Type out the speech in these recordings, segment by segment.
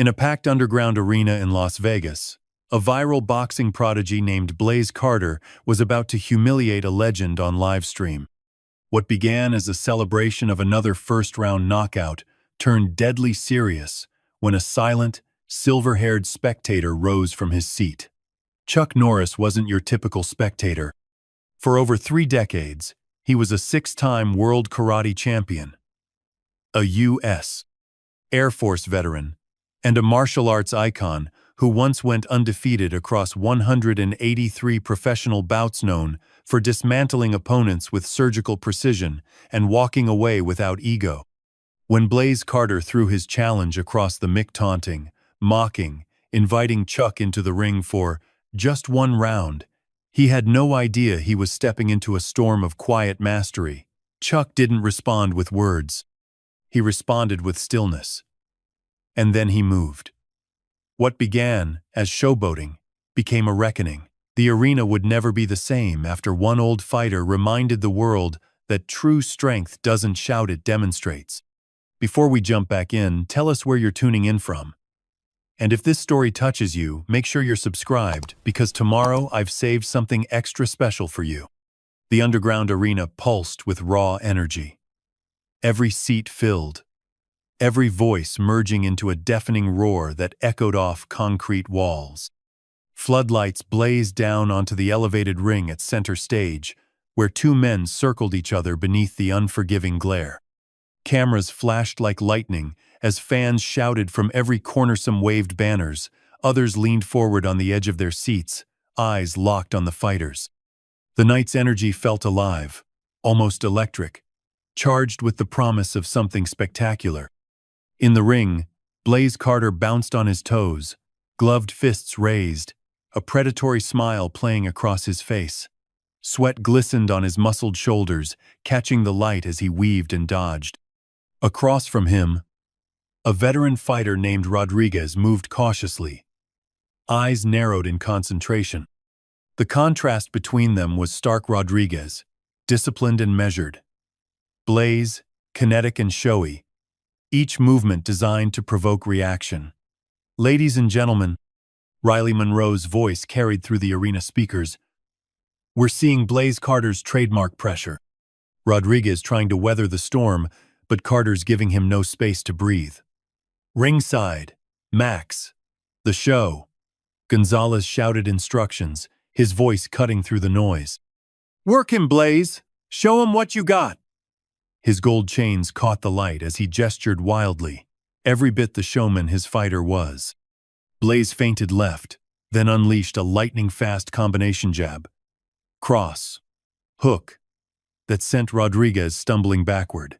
In a packed underground arena in Las Vegas, a viral boxing prodigy named Blaze Carter was about to humiliate a legend on livestream. What began as a celebration of another first-round knockout turned deadly serious when a silent, silver-haired spectator rose from his seat. Chuck Norris wasn't your typical spectator. For over 3 decades, he was a 6-time world karate champion, a U.S. Air Force veteran, and a martial arts icon who once went undefeated across 183 professional bouts, known for dismantling opponents with surgical precision and walking away without ego. When Blaze Carter threw his challenge across the mic, taunting, mocking, inviting Chuck into the ring for just 1 round, he had no idea he was stepping into a storm of quiet mastery. Chuck didn't respond with words. He responded with stillness. And then he moved. What began as showboating became a reckoning. The arena would never be the same after one old fighter reminded the world that true strength doesn't shout, it demonstrates. Before we jump back in, tell us where you're tuning in from. And if this story touches you, make sure you're subscribed, because tomorrow I've saved something extra special for you. The underground arena pulsed with raw energy. Every seat filled, every voice merging into a deafening roar that echoed off concrete walls. Floodlights blazed down onto the elevated ring at center stage, where 2 men circled each other beneath the unforgiving glare. Cameras flashed like lightning as fans shouted from every corner. Some waved banners, others leaned forward on the edge of their seats, eyes locked on the fighters. The night's energy felt alive, almost electric, charged with the promise of something spectacular. In the ring, Blaze Carter bounced on his toes, gloved fists raised, a predatory smile playing across his face. Sweat glistened on his muscled shoulders, catching the light as he weaved and dodged. Across from him, a veteran fighter named Rodriguez moved cautiously, eyes narrowed in concentration. The contrast between them was stark. Rodriguez, disciplined and measured. Blaze, kinetic and showy, each movement designed to provoke reaction. Ladies and gentlemen, Riley Monroe's voice carried through the arena speakers. We're seeing Blaze Carter's trademark pressure. Rodriguez trying to weather the storm, but Carter's giving him no space to breathe. Ringside, Max, the show. Gonzalez shouted instructions, his voice cutting through the noise. Work him, Blaze. Show him what you got. His gold chains caught the light as he gestured wildly, every bit the showman his fighter was. Blaze feinted left, then unleashed a lightning-fast combination jab, cross, hook, that sent Rodriguez stumbling backward.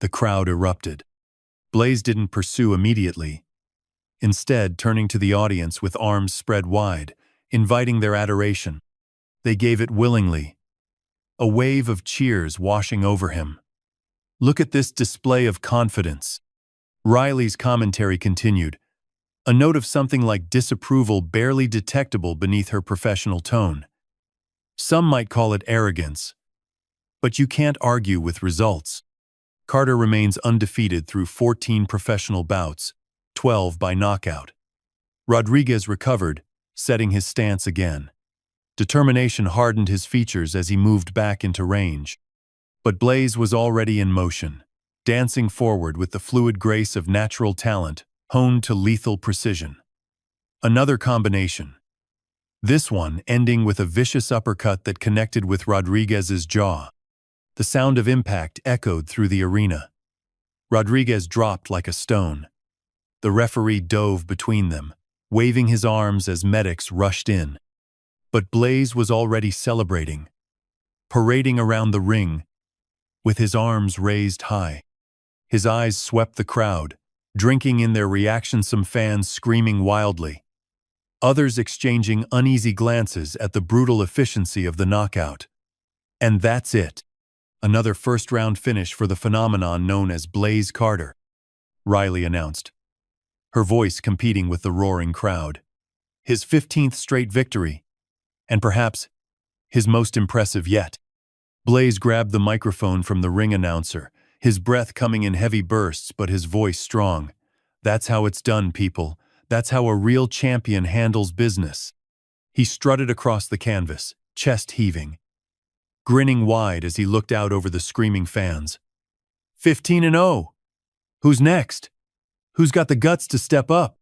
The crowd erupted. Blaze didn't pursue immediately, instead turning to the audience with arms spread wide, inviting their adoration. They gave it willingly, a wave of cheers washing over him. Look at this display of confidence. Riley's commentary continued, a note of something like disapproval barely detectable beneath her professional tone. Some might call it arrogance, but you can't argue with results. Carter remains undefeated through 14 professional bouts, 12 by knockout. Rodriguez recovered, setting his stance again. Determination hardened his features as he moved back into range. But Blaze was already in motion, dancing forward with the fluid grace of natural talent, honed to lethal precision. Another combination. This one ending with a vicious uppercut that connected with Rodriguez's jaw. The sound of impact echoed through the arena. Rodriguez dropped like a stone. The referee dove between them, waving his arms as medics rushed in. But Blaze was already celebrating, parading around the ring, with his arms raised high. His eyes swept the crowd, drinking in their reaction, some fans screaming wildly, others exchanging uneasy glances at the brutal efficiency of the knockout. And that's it. Another first-round finish for the phenomenon known as Blaze Carter, Riley announced, her voice competing with the roaring crowd. His 15th straight victory, and perhaps his most impressive yet. Blaze grabbed the microphone from the ring announcer, his breath coming in heavy bursts but his voice strong. That's how it's done, people. That's how a real champion handles business. He strutted across the canvas, chest heaving, grinning wide as he looked out over the screaming fans. 15-0! Who's next? Who's got the guts to step up?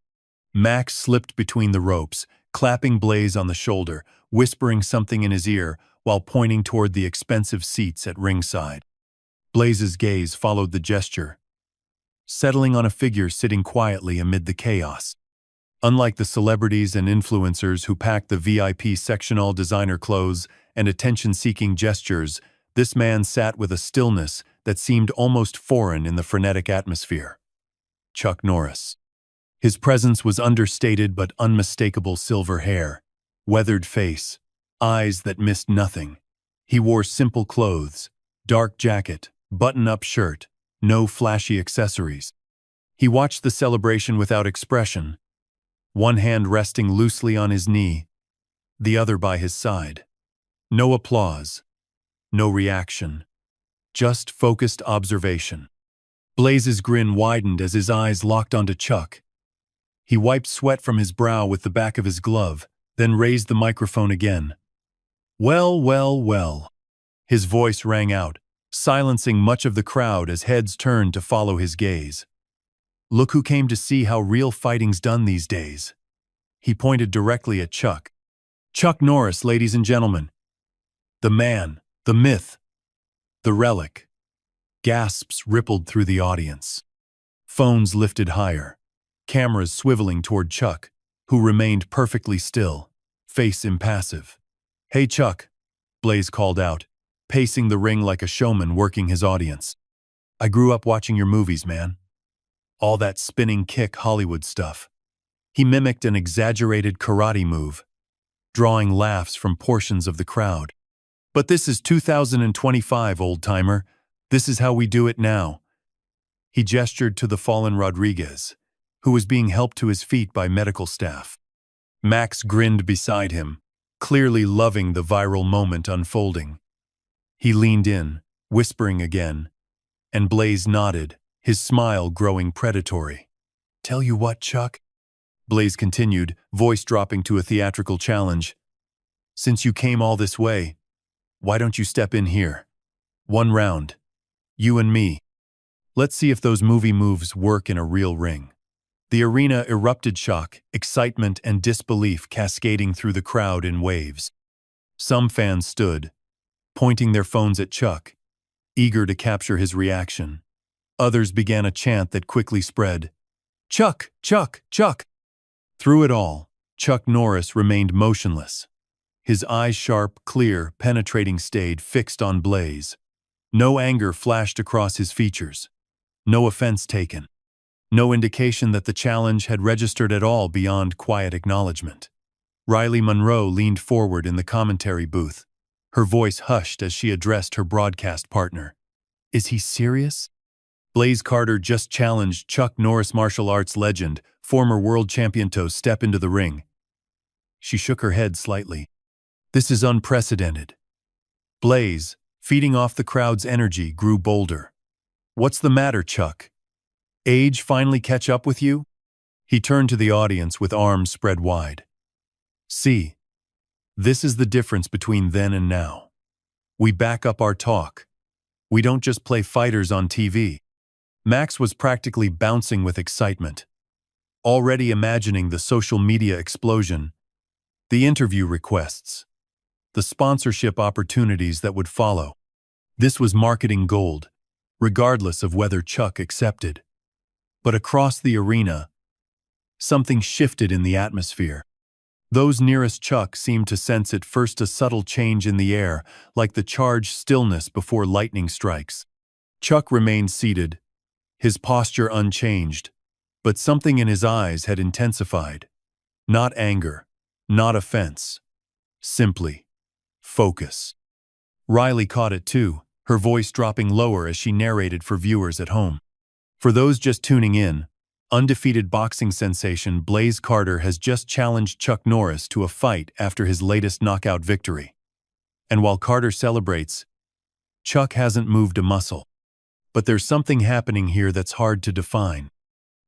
Max slipped between the ropes, clapping Blaze on the shoulder, whispering something in his ear while pointing toward the expensive seats at ringside. Blaze's gaze followed the gesture, settling on a figure sitting quietly amid the chaos. Unlike the celebrities and influencers who packed the VIP section all designer clothes and attention-seeking gestures, this man sat with a stillness that seemed almost foreign in the frenetic atmosphere. Chuck Norris. His presence was understated but unmistakable: silver hair, weathered face, eyes that missed nothing. He wore simple clothes, dark jacket, button-up shirt, no flashy accessories. He watched the celebration without expression, one hand resting loosely on his knee, the other by his side. No applause, no reaction, just focused observation. Blaze's grin widened as his eyes locked onto Chuck. He wiped sweat from his brow with the back of his glove, then raised the microphone again. Well, well, well. His voice rang out, silencing much of the crowd as heads turned to follow his gaze. Look who came to see how real fighting's done these days. He pointed directly at Chuck. Chuck Norris, ladies and gentlemen. The man, the myth, the relic. Gasps rippled through the audience. Phones lifted higher, cameras swiveling toward Chuck, who remained perfectly still, face impassive. Hey Chuck, Blaze called out, pacing the ring like a showman working his audience. I grew up watching your movies, man. All that spinning kick Hollywood stuff. He mimicked an exaggerated karate move, drawing laughs from portions of the crowd. But this is 2025, old-timer. This is how we do it now. He gestured to the fallen Rodriguez, who was being helped to his feet by medical staff. Max grinned beside him, clearly loving the viral moment unfolding. He leaned in, whispering again, and Blaze nodded, his smile growing predatory. Tell you what, Chuck, Blaze continued, voice dropping to a theatrical challenge. Since you came all this way, why don't you step in here? One round. You and me. Let's see if those movie moves work in a real ring. The arena erupted, shock, excitement, and disbelief cascading through the crowd in waves. Some fans stood, pointing their phones at Chuck, eager to capture his reaction. Others began a chant that quickly spread. Chuck! Chuck! Chuck! Through it all, Chuck Norris remained motionless. His eyes sharp, clear, penetrating, stayed fixed on Blaze. No anger flashed across his features. No offense taken. No indication that the challenge had registered at all beyond quiet acknowledgement. Riley Monroe leaned forward in the commentary booth, her voice hushed as she addressed her broadcast partner. Is he serious? Blaze Carter just challenged Chuck Norris, martial arts legend, former world champion, to step into the ring. She shook her head slightly. This is unprecedented. Blaze, feeding off the crowd's energy, grew bolder. What's the matter, Chuck? Age finally catch up with you? He turned to the audience with arms spread wide. See, this is the difference between then and now. We back up our talk. We don't just play fighters on TV. Max was practically bouncing with excitement, already imagining the social media explosion, the interview requests, the sponsorship opportunities that would follow. This was marketing gold, regardless of whether Chuck accepted. But across the arena, something shifted in the atmosphere. Those nearest Chuck seemed to sense at first a subtle change in the air, like the charged stillness before lightning strikes. Chuck remained seated, his posture unchanged, but something in his eyes had intensified. Not anger, not offense, simply focus. Riley caught it too, her voice dropping lower as she narrated for viewers at home. For those just tuning in, undefeated boxing sensation Blaze Carter has just challenged Chuck Norris to a fight after his latest knockout victory. And while Carter celebrates, Chuck hasn't moved a muscle. But there's something happening here that's hard to define.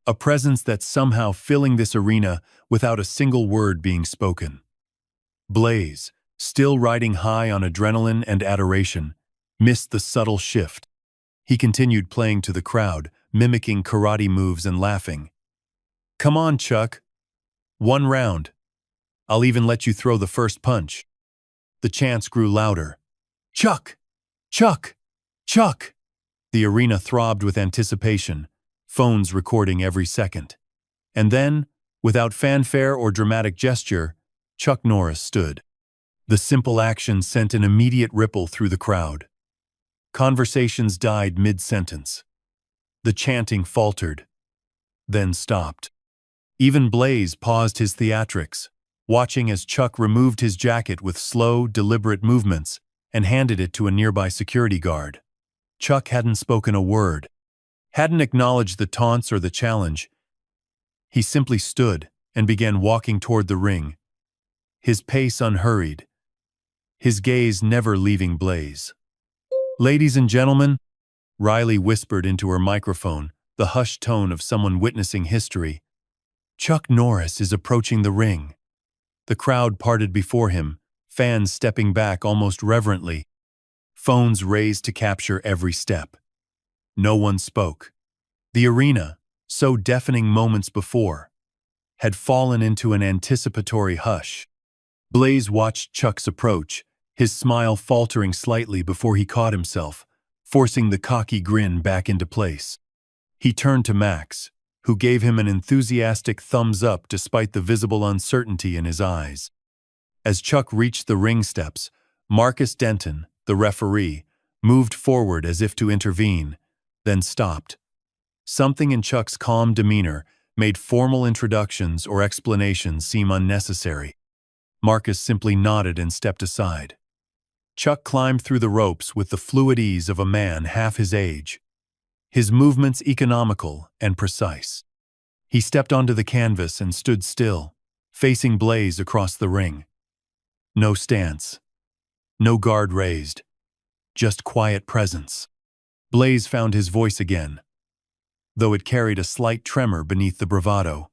a presence that's somehow filling this arena without a single word being spoken. Blaze, still riding high on adrenaline and adoration, missed the subtle shift. He continued playing to the crowd, mimicking karate moves and laughing. "Come on, Chuck. One round. I'll even let you throw the first punch." The chants grew louder. "Chuck! Chuck! Chuck!" The arena throbbed with anticipation, phones recording every second. And then, without fanfare or dramatic gesture, Chuck Norris stood. The simple action sent an immediate ripple through the crowd. Conversations died mid-sentence. The chanting faltered, then stopped. Even Blaze paused his theatrics, watching as Chuck removed his jacket with slow, deliberate movements and handed it to a nearby security guard. Chuck hadn't spoken a word, hadn't acknowledged the taunts or the challenge. He simply stood and began walking toward the ring, his pace unhurried, his gaze never leaving Blaze. "Ladies and gentlemen," Riley whispered into her microphone, the hushed tone of someone witnessing history, "Chuck Norris is approaching the ring." The crowd parted before him, fans stepping back almost reverently, phones raised to capture every step. No one spoke. The arena, so deafening moments before, had fallen into an anticipatory hush. Blaze watched Chuck's approach, his smile faltering slightly before he caught himself, forcing the cocky grin back into place. He turned to Max, who gave him an enthusiastic thumbs up despite the visible uncertainty in his eyes. As Chuck reached the ring steps, Marcus Denton, the referee, moved forward as if to intervene, then stopped. Something in Chuck's calm demeanor made formal introductions or explanations seem unnecessary. Marcus simply nodded and stepped aside. Chuck climbed through the ropes with the fluid ease of a man half his age, his movements economical and precise. He stepped onto the canvas and stood still, facing Blaze across the ring. No stance, no guard raised, just quiet presence. Blaze found his voice again, though it carried a slight tremor beneath the bravado.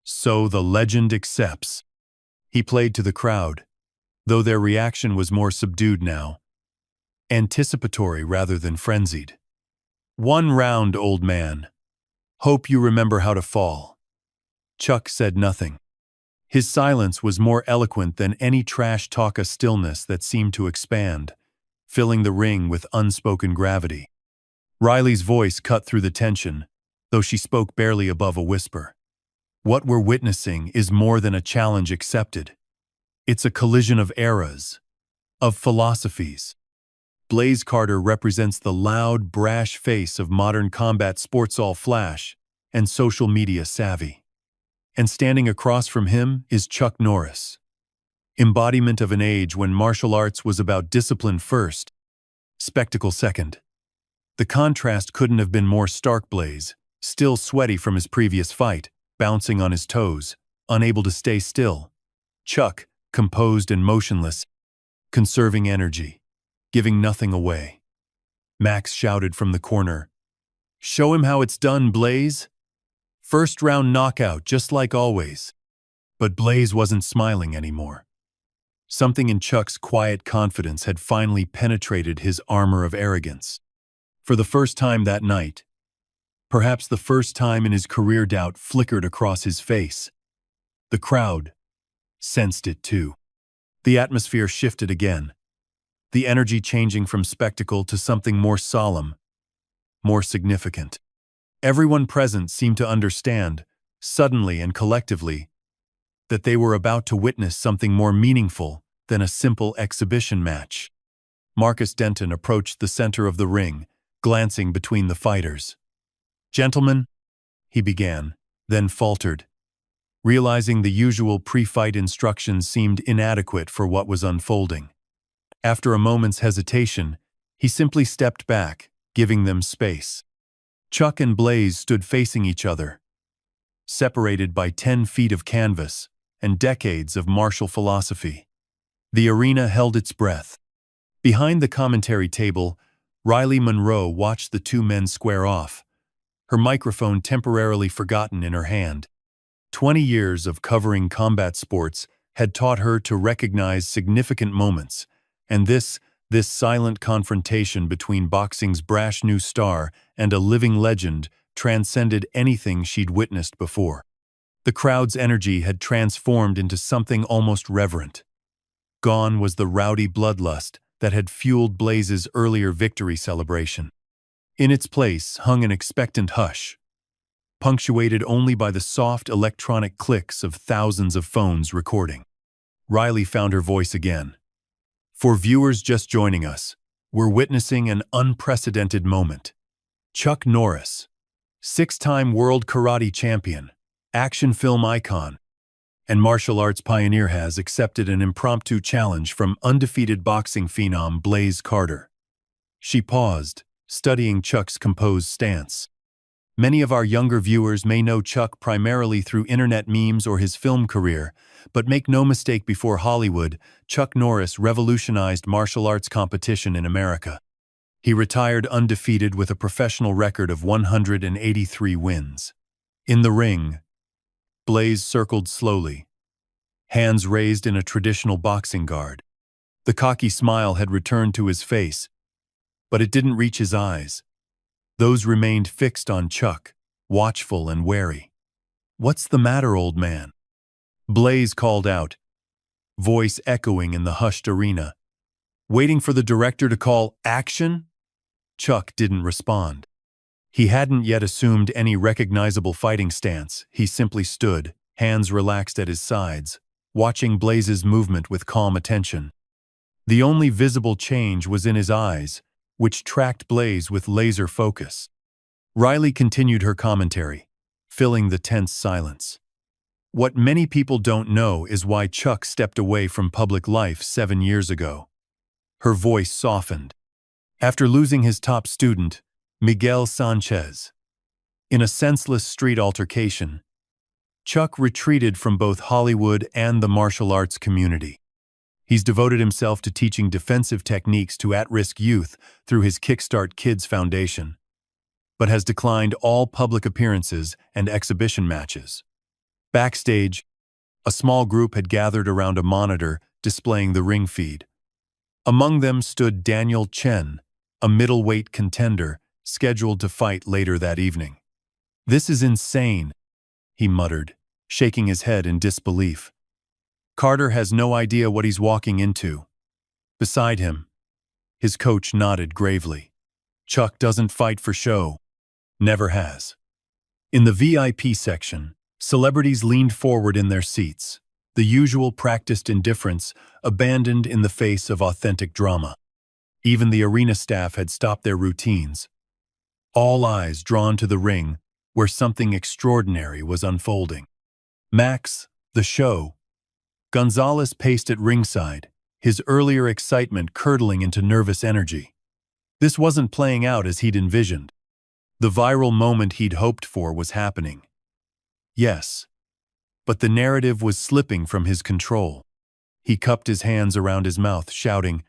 "So the legend accepts." He played to the crowd, though their reaction was more subdued now, anticipatory rather than frenzied. "One round, old man. Hope you remember how to fall." Chuck said nothing. His silence was more eloquent than any trash-talk stillness that seemed to expand, filling the ring with unspoken gravity. Riley's voice cut through the tension, though she spoke barely above a whisper. "What we're witnessing is more than a challenge accepted. It's a collision of eras, of philosophies." Blaze Carter represents the loud, brash face of modern combat sports all flash and social media savvy. And standing across from him is Chuck Norris, embodiment of an age when martial arts was about discipline first, spectacle second. The contrast couldn't have been more stark. Blaze, still sweaty from his previous fight, bouncing on his toes, unable to stay still. Chuck, composed and motionless, conserving energy, giving nothing away. Max shouted from the corner, "Show him how it's done, Blaze. First round knockout, just like always." But Blaze wasn't smiling anymore. Something in Chuck's quiet confidence had finally penetrated his armor of arrogance. For the first time that night, perhaps the first time in his career, doubt flickered across his face. The crowd sensed it too. The atmosphere shifted again, the energy changing from spectacle to something more solemn, more significant. Everyone present seemed to understand, suddenly and collectively, that they were about to witness something more meaningful than a simple exhibition match. Marcus Denton approached the center of the ring, glancing between the fighters. "Gentlemen," he began, then faltered, realizing the usual pre-fight instructions seemed inadequate for what was unfolding. After a moment's hesitation, he simply stepped back, giving them space. Chuck and Blaze stood facing each other, separated by 10 feet of canvas and decades of martial philosophy. The arena held its breath. Behind the commentary table, Riley Monroe watched the two men square off, her microphone temporarily forgotten in her hand. 20 years of covering combat sports had taught her to recognize significant moments, and this silent confrontation between boxing's brash new star and a living legend transcended anything she'd witnessed before. The crowd's energy had transformed into something almost reverent. Gone was the rowdy bloodlust that had fueled Blaze's earlier victory celebration. In its place hung an expectant hush, punctuated only by the soft electronic clicks of thousands of phones recording. Riley found her voice again. For viewers just joining us, we're witnessing an unprecedented moment. Chuck Norris, six-time world karate champion, action film icon, and martial arts pioneer has accepted an impromptu challenge from undefeated boxing phenom Blaze Carter. She paused, studying Chuck's composed stance. Many of our younger viewers may know Chuck primarily through internet memes or his film career, but make no mistake, before Hollywood, Chuck Norris revolutionized martial arts competition in America. He retired undefeated with a professional record of 183 wins. In the ring, Blaze circled slowly, hands raised in a traditional boxing guard. The cocky smile had returned to his face, but it didn't reach his eyes. Those remained fixed on Chuck, watchful and wary. "What's the matter, old man?" Blaze called out, voice echoing in the hushed arena. "Waiting for the director to call action?" Chuck didn't respond. He hadn't yet assumed any recognizable fighting stance. He simply stood, hands relaxed at his sides, watching Blaze's movement with calm attention. The only visible change was in his eyes, which tracked Blaze with laser focus. Riley continued her commentary, filling the tense silence. "What many people don't know is why Chuck stepped away from public life 7 years ago." Her voice softened. After losing his top student, Miguel Sanchez, in a senseless street altercation, Chuck retreated from both Hollywood and the martial arts community. He's devoted himself to teaching defensive techniques to at-risk youth through his Kickstart Kids Foundation, but has declined all public appearances and exhibition matches. Backstage, a small group had gathered around a monitor displaying the ring feed. Among them stood Daniel Chen, a middleweight contender scheduled to fight later that evening. "This is insane," he muttered, shaking his head in disbelief. Carter has no idea what he's walking into. Beside him, his coach nodded gravely. "Chuck doesn't fight for show. Never has." In the VIP section, celebrities leaned forward in their seats, the usual practiced indifference abandoned in the face of authentic drama. Even the arena staff had stopped their routines, all eyes drawn to the ring where something extraordinary was unfolding. Max, the show. Gonzalez paced at ringside, his earlier excitement curdling into nervous energy. This wasn't playing out as he'd envisioned. The viral moment he'd hoped for was happening. Yes, but the narrative was slipping from his control. He cupped his hands around his mouth, shouting,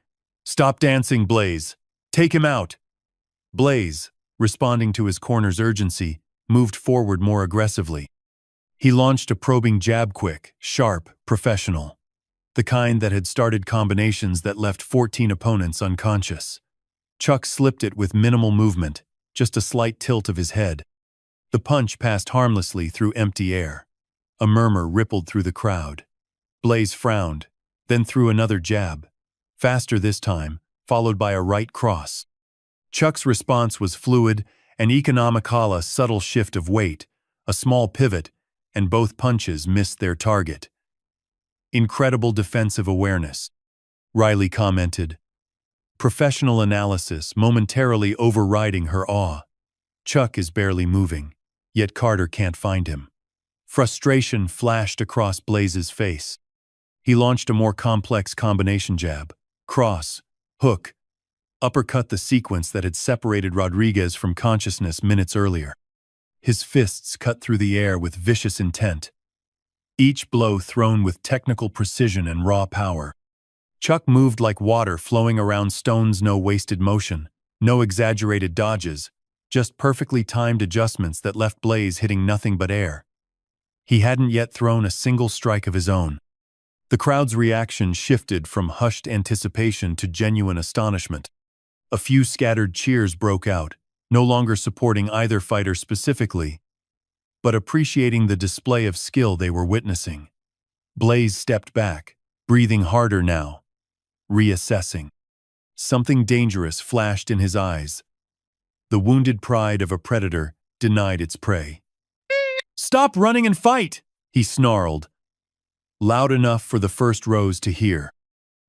"Stop dancing, Blaze! Take him out!" Blaze, responding to his corner's urgency, moved forward more aggressively. He launched a probing jab, quick, sharp, professional. The kind that had started combinations that left 14 opponents unconscious. Chuck slipped it with minimal movement, just a slight tilt of his head. The punch passed harmlessly through empty air. A murmur rippled through the crowd. Blaze frowned, then threw another jab, faster this time, followed by a right cross. Chuck's response was fluid, an economical, a subtle shift of weight, a small pivot, and both punches missed their target. "Incredible defensive awareness," Riley commented. Professional analysis momentarily overriding her awe. Chuck is barely moving, yet Carter can't find him. Frustration flashed across Blaze's face. He launched a more complex combination jab, cross, hook, uppercut, the sequence that had separated Rodriguez from consciousness minutes earlier. His fists cut through the air with vicious intent, each blow thrown with technical precision and raw power. Chuck moved like water flowing around stones, no wasted motion, no exaggerated dodges, just perfectly timed adjustments that left Blaze hitting nothing but air. He hadn't yet thrown a single strike of his own. The crowd's reaction shifted from hushed anticipation to genuine astonishment. A few scattered cheers broke out, no longer supporting either fighter specifically, but appreciating the display of skill they were witnessing. Blaze stepped back, breathing harder now, reassessing. Something dangerous flashed in his eyes. The wounded pride of a predator denied its prey. "Stop running and fight!" he snarled, loud enough for the first rows to hear.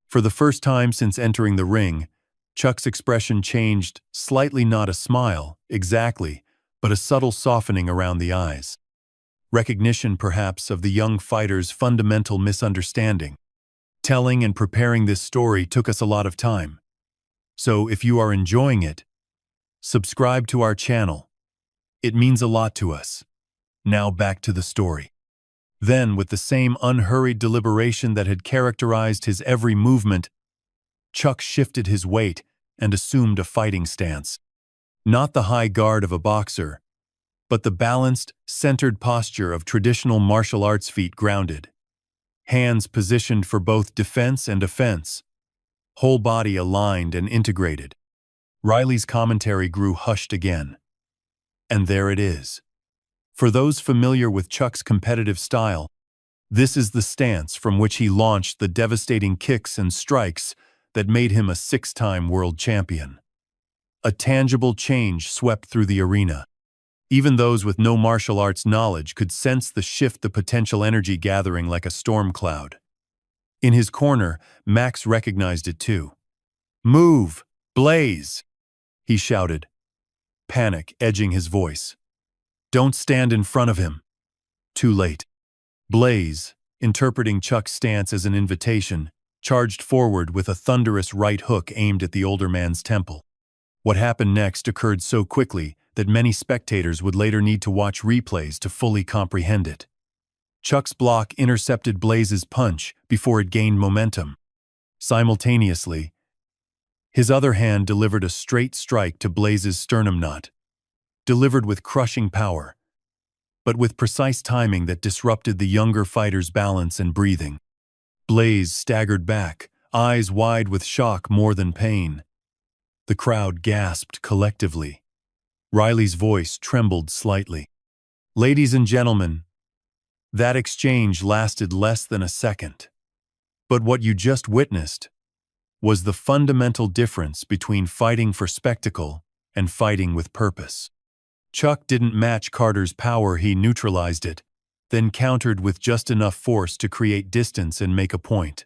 For the first time since entering the ring, Chuck's expression changed, slightly, not a smile, exactly, but a subtle softening around the eyes. Recognition, perhaps, of the young fighter's fundamental misunderstanding. Telling and preparing this story took us a lot of time. So if you are enjoying it, subscribe to our channel. It means a lot to us. Now back to the story. Then, with the same unhurried deliberation that had characterized his every movement, Chuck shifted his weight and assumed a fighting stance. Not the high guard of a boxer, but the balanced, centered posture of traditional martial arts, feet grounded. Hands positioned for both defense and offense. Whole body aligned and integrated. Riley's commentary grew hushed again. And there it is. For those familiar with Chuck's competitive style, this is the stance from which he launched the devastating kicks and strikes that made him a 6-time world champion. A tangible change swept through the arena. Even those with no martial arts knowledge could sense the shift, the potential energy gathering like a storm cloud. In his corner, Max recognized it too. "Move, Blaze!" he shouted, panic edging his voice. "Don't stand in front of him." Too late. Blaze, interpreting Chuck's stance as an invitation, charged forward with a thunderous right hook aimed at the older man's temple. What happened next occurred so quickly that many spectators would later need to watch replays to fully comprehend it. Chuck's block intercepted Blaze's punch before it gained momentum. Simultaneously, his other hand delivered a straight strike to Blaze's sternum knot. Delivered with crushing power, but with precise timing that disrupted the younger fighter's balance and breathing. Blaze staggered back, eyes wide with shock more than pain. The crowd gasped collectively. Riley's voice trembled slightly. "Ladies and gentlemen, that exchange lasted less than a second. But what you just witnessed was the fundamental difference between fighting for spectacle and fighting with purpose." Chuck didn't match Carter's power, he neutralized it, then countered with just enough force to create distance and make a point.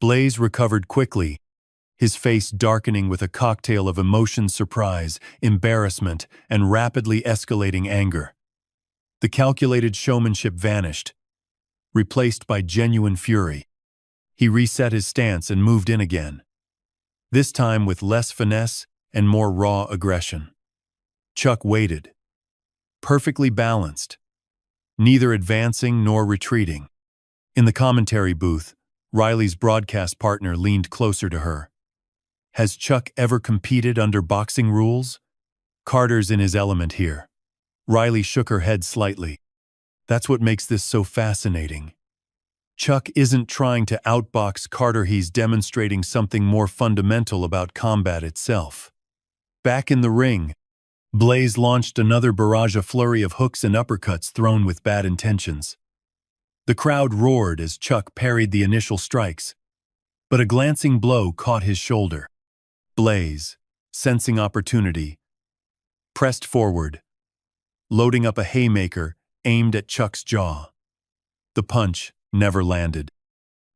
Blaze recovered quickly, his face darkening with a cocktail of emotion, surprise, embarrassment, and rapidly escalating anger. The calculated showmanship vanished, replaced by genuine fury. He reset his stance and moved in again, this time with less finesse and more raw aggression. Chuck waited, perfectly balanced, neither advancing nor retreating. In the commentary booth, Riley's broadcast partner leaned closer to her. "Has Chuck ever competed under boxing rules? Carter's in his element here." Riley shook her head slightly. "That's what makes this so fascinating. Chuck isn't trying to outbox Carter, he's demonstrating something more fundamental about combat itself." Back in the ring, Blaze launched another barrage, a flurry of hooks and uppercuts thrown with bad intentions. The crowd roared as Chuck parried the initial strikes, but a glancing blow caught his shoulder. Blaze, sensing opportunity, pressed forward, loading up a haymaker aimed at Chuck's jaw. The punch never landed.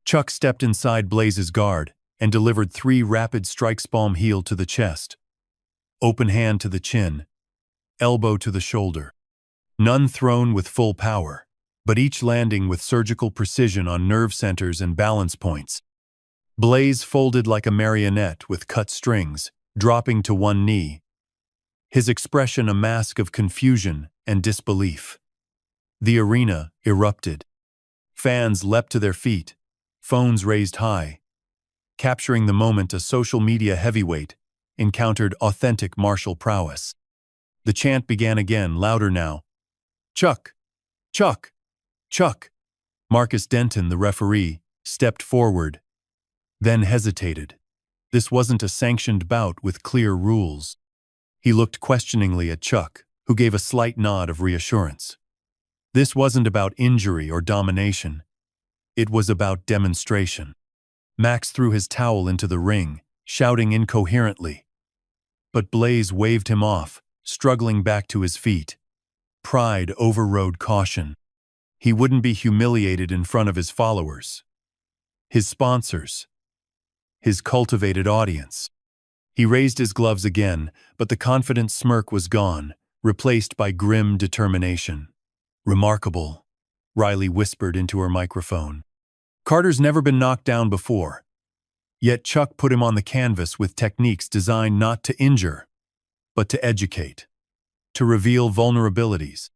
Chuck stepped inside Blaze's guard and delivered 3 rapid strikes, palm heel to the chest, open hand to the chin, elbow to the shoulder. None thrown with full power, but each landing with surgical precision on nerve centers and balance points. Blaze folded like a marionette with cut strings, dropping to one knee, his expression a mask of confusion and disbelief. The arena erupted. Fans leapt to their feet, phones raised high. Capturing the moment, a social media heavyweight encountered authentic martial prowess. The chant began again, louder now. Chuck! Chuck! Chuck! Marcus Denton, the referee, stepped forward, then hesitated. This wasn't a sanctioned bout with clear rules. He looked questioningly at Chuck, who gave a slight nod of reassurance. This wasn't about injury or domination. It was about demonstration. Max threw his towel into the ring, shouting incoherently. But Blaze waved him off, struggling back to his feet. Pride overrode caution. He wouldn't be humiliated in front of his followers, his sponsors, his cultivated audience. He raised his gloves again, but the confident smirk was gone, replaced by grim determination. Remarkable, Riley whispered into her microphone. Carter's never been knocked down before. Yet Chuck put him on the canvas with techniques designed not to injure, but to educate, to reveal vulnerabilities.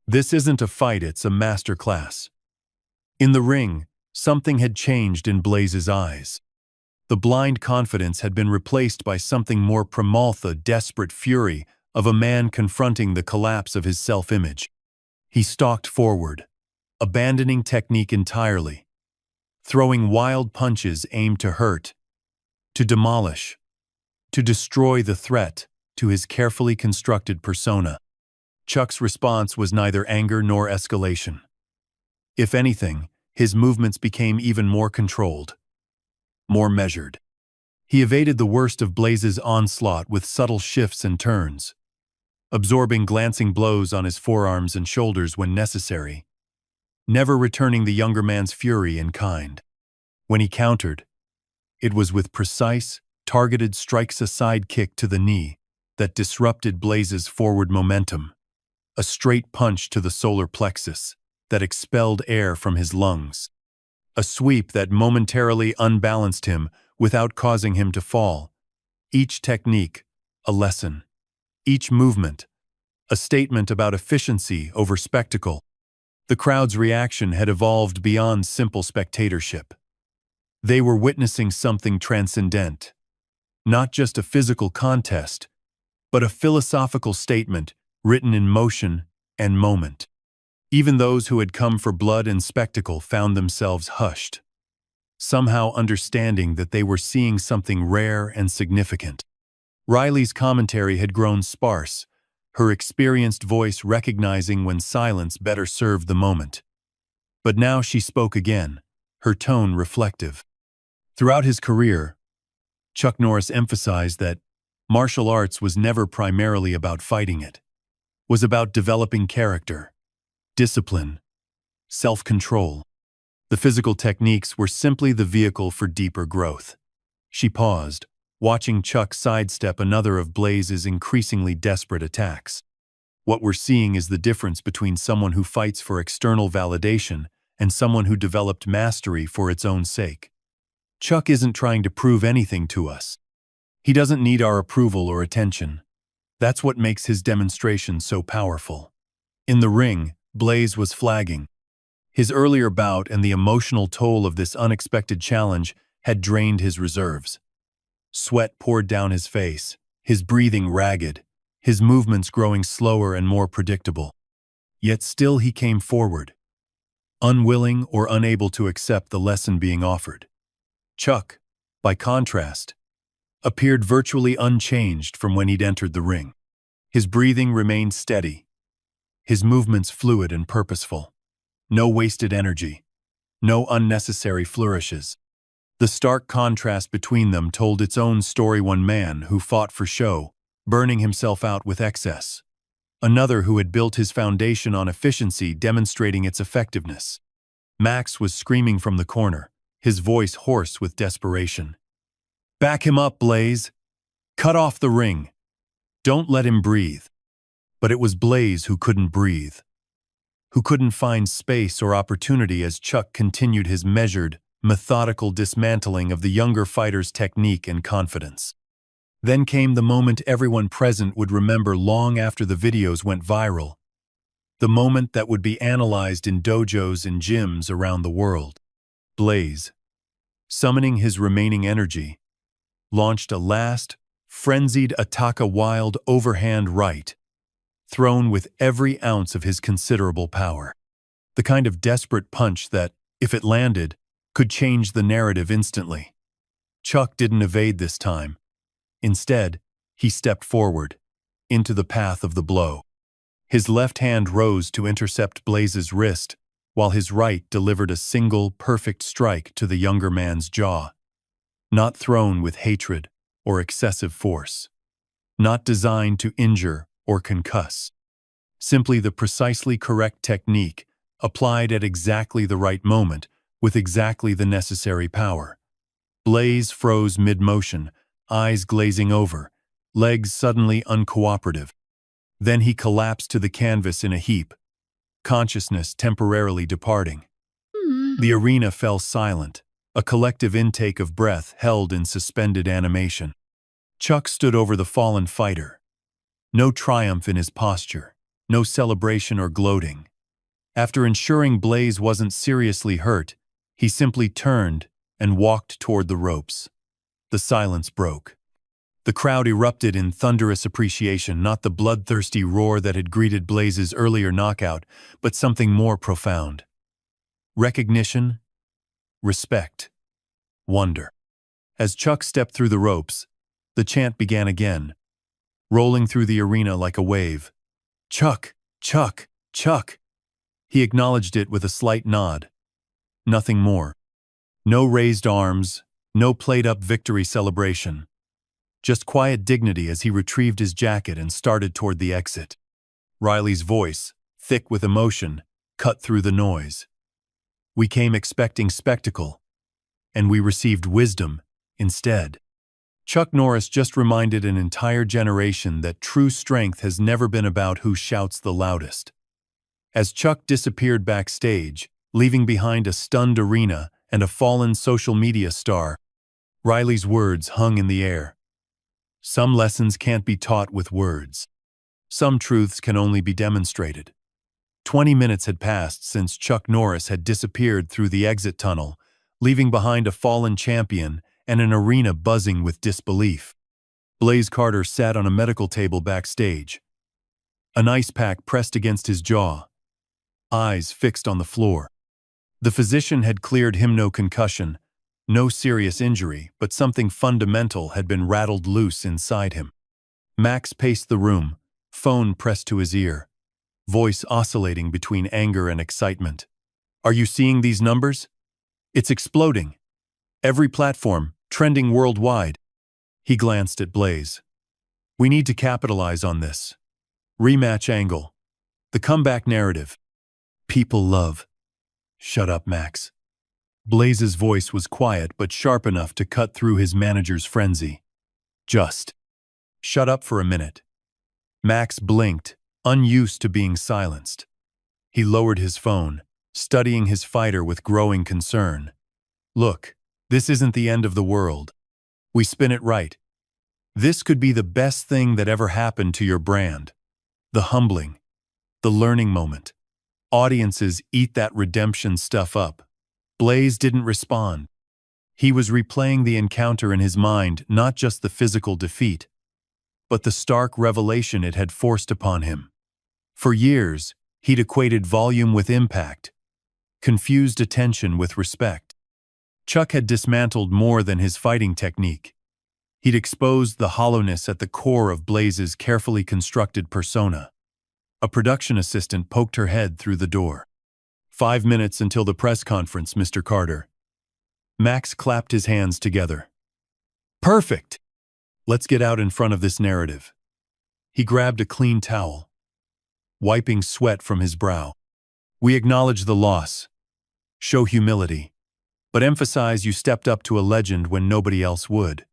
This isn't a fight, it's a master class. In the ring, something had changed in Blaze's eyes. The blind confidence had been replaced by something more primal, the desperate fury of a man confronting the collapse of his self-image. He stalked forward, abandoning technique entirely, throwing wild punches aimed to hurt, to demolish, to destroy the threat to his carefully constructed persona. Chuck's response was neither anger nor escalation. If anything, his movements became even more controlled, more measured. He evaded the worst of Blaze's onslaught with subtle shifts and turns, absorbing glancing blows on his forearms and shoulders when necessary, never returning the younger man's fury in kind. When he countered, it was with precise, targeted strikes, a side kick to the knee that disrupted Blaze's forward momentum, a straight punch to the solar plexus that expelled air from his lungs, a sweep that momentarily unbalanced him without causing him to fall. Each technique, a lesson. Each movement, a statement about efficiency over spectacle. The crowd's reaction had evolved beyond simple spectatorship. They were witnessing something transcendent. Not just a physical contest, but a philosophical statement written in motion and moment. Even those who had come for blood and spectacle found themselves hushed, somehow understanding that they were seeing something rare and significant. Riley's commentary had grown sparse, her experienced voice recognizing when silence better served the moment. But now she spoke again, her tone reflective. Throughout his career, Chuck Norris emphasized that martial arts was never primarily about fighting. It was about developing character, discipline, self-control. The physical techniques were simply the vehicle for deeper growth. She paused, watching Chuck sidestep another of Blaze's increasingly desperate attacks. What we're seeing is the difference between someone who fights for external validation and someone who developed mastery for its own sake. Chuck isn't trying to prove anything to us. He doesn't need our approval or attention. That's what makes his demonstration so powerful. In the ring, Blaze was flagging. His earlier bout and the emotional toll of this unexpected challenge had drained his reserves. Sweat poured down his face, his breathing ragged, his movements growing slower and more predictable. Yet still he came forward, unwilling or unable to accept the lesson being offered. Chuck, by contrast, appeared virtually unchanged from when he'd entered the ring. His breathing remained steady, his movements fluid and purposeful. No wasted energy, no unnecessary flourishes. The stark contrast between them told its own story. One man who fought for show, burning himself out with excess. Another who had built his foundation on efficiency, demonstrating its effectiveness. Max was screaming from the corner, his voice hoarse with desperation. Back him up, Blaze. Cut off the ring. Don't let him breathe. But it was Blaze who couldn't breathe, who couldn't find space or opportunity as Chuck continued his measured, methodical dismantling of the younger fighter's technique and confidence. Then came the moment everyone present would remember long after the videos went viral. The moment that would be analyzed in dojos and gyms around the world. Blaze, summoning his remaining energy, launched a last, frenzied attack, a wild overhand right thrown with every ounce of his considerable power. The kind of desperate punch that, if it landed, could change the narrative instantly. Chuck didn't evade this time. Instead, he stepped forward, into the path of the blow. His left hand rose to intercept Blaze's wrist, while his right delivered a single, perfect strike to the younger man's jaw. Not thrown with hatred or excessive force. Not designed to injure or concuss. Simply the precisely correct technique, applied at exactly the right moment, with exactly the necessary power. Blaze froze mid-motion, eyes glazing over, legs suddenly uncooperative. Then he collapsed to the canvas in a heap, consciousness temporarily departing. The arena fell silent, a collective intake of breath held in suspended animation. Chuck stood over the fallen fighter. No triumph in his posture, no celebration or gloating. After ensuring Blaze wasn't seriously hurt, he simply turned and walked toward the ropes. The silence broke. The crowd erupted in thunderous appreciation, not the bloodthirsty roar that had greeted Blaze's earlier knockout, but something more profound. Recognition, respect, wonder. As Chuck stepped through the ropes, the chant began again, rolling through the arena like a wave. Chuck, Chuck, Chuck. He acknowledged it with a slight nod. Nothing more. No raised arms, no played-up victory celebration. Just quiet dignity as he retrieved his jacket and started toward the exit. Riley's voice, thick with emotion, cut through the noise. We came expecting spectacle, and we received wisdom instead. Chuck Norris just reminded an entire generation that true strength has never been about who shouts the loudest. As Chuck disappeared backstage, leaving behind a stunned arena and a fallen social media star, Riley's words hung in the air. Some lessons can't be taught with words. Some truths can only be demonstrated. 20 minutes had passed since Chuck Norris had disappeared through the exit tunnel, leaving behind a fallen champion and an arena buzzing with disbelief. Blaze Carter sat on a medical table backstage, an ice pack pressed against his jaw, eyes fixed on the floor. The physician had cleared him no concussion, no serious injury, but something fundamental had been rattled loose inside him. Max paced the room, phone pressed to his ear, voice oscillating between anger and excitement. Are you seeing these numbers? It's exploding. Every platform, trending worldwide. He glanced at Blaze. We need to capitalize on this. Rematch angle. The comeback narrative. People love. Shut up, Max. Blaze's voice was quiet but sharp enough to cut through his manager's frenzy. Just. Shut up for a minute. Max blinked, unused to being silenced. He lowered his phone, studying his fighter with growing concern. Look, this isn't the end of the world. We spin it right. This could be the best thing that ever happened to your brand. The humbling. The learning moment. Audiences eat that redemption stuff up. Blaze didn't respond. He was replaying the encounter in his mind, not just the physical defeat, but the stark revelation it had forced upon him. For years, he'd equated volume with impact, confused attention with respect. Chuck had dismantled more than his fighting technique. He'd exposed the hollowness at the core of Blaze's carefully constructed persona. A production assistant poked her head through the door. 5 minutes until the press conference, Mr. Carter. Max clapped his hands together. Perfect! Let's get out in front of this narrative. He grabbed a clean towel, wiping sweat from his brow. We acknowledge the loss. Show humility. But emphasize you stepped up to a legend when nobody else would.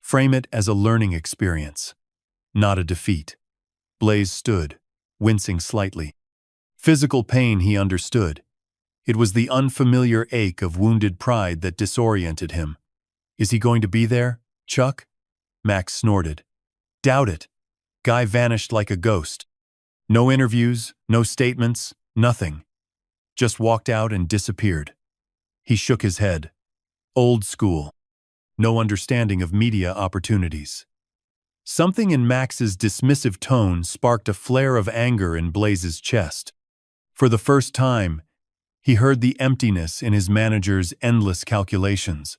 Frame it as a learning experience, not a defeat. Blaze stood, wincing slightly. Physical pain he understood. It was the unfamiliar ache of wounded pride that disoriented him. Is he going to be there, Chuck? Max snorted. Doubt it. Guy vanished like a ghost. No interviews, no statements, nothing. Just walked out and disappeared. He shook his head. Old school. No understanding of media opportunities. Something in Max's dismissive tone sparked a flare of anger in Blaze's chest. For the first time, he heard the emptiness in his manager's endless calculations,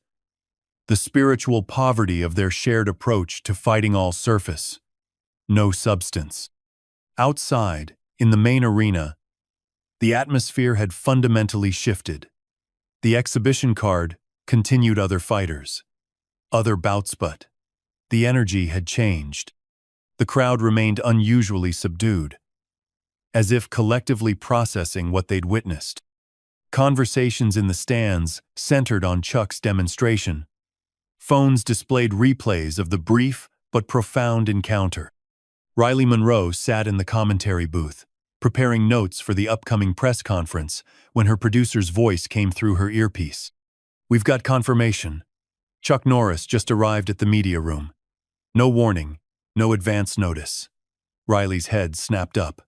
the spiritual poverty of their shared approach to fighting all surface, no substance. Outside, in the main arena, the atmosphere had fundamentally shifted. The exhibition card continued other fighters, other bouts, but the energy had changed. The crowd remained unusually subdued, as if collectively processing what they'd witnessed. Conversations in the stands centered on Chuck's demonstration. Phones displayed replays of the brief but profound encounter. Riley Monroe sat in the commentary booth, preparing notes for the upcoming press conference when her producer's voice came through her earpiece. "We've got confirmation. Chuck Norris just arrived at the media room. No warning, no advance notice." Riley's head snapped up.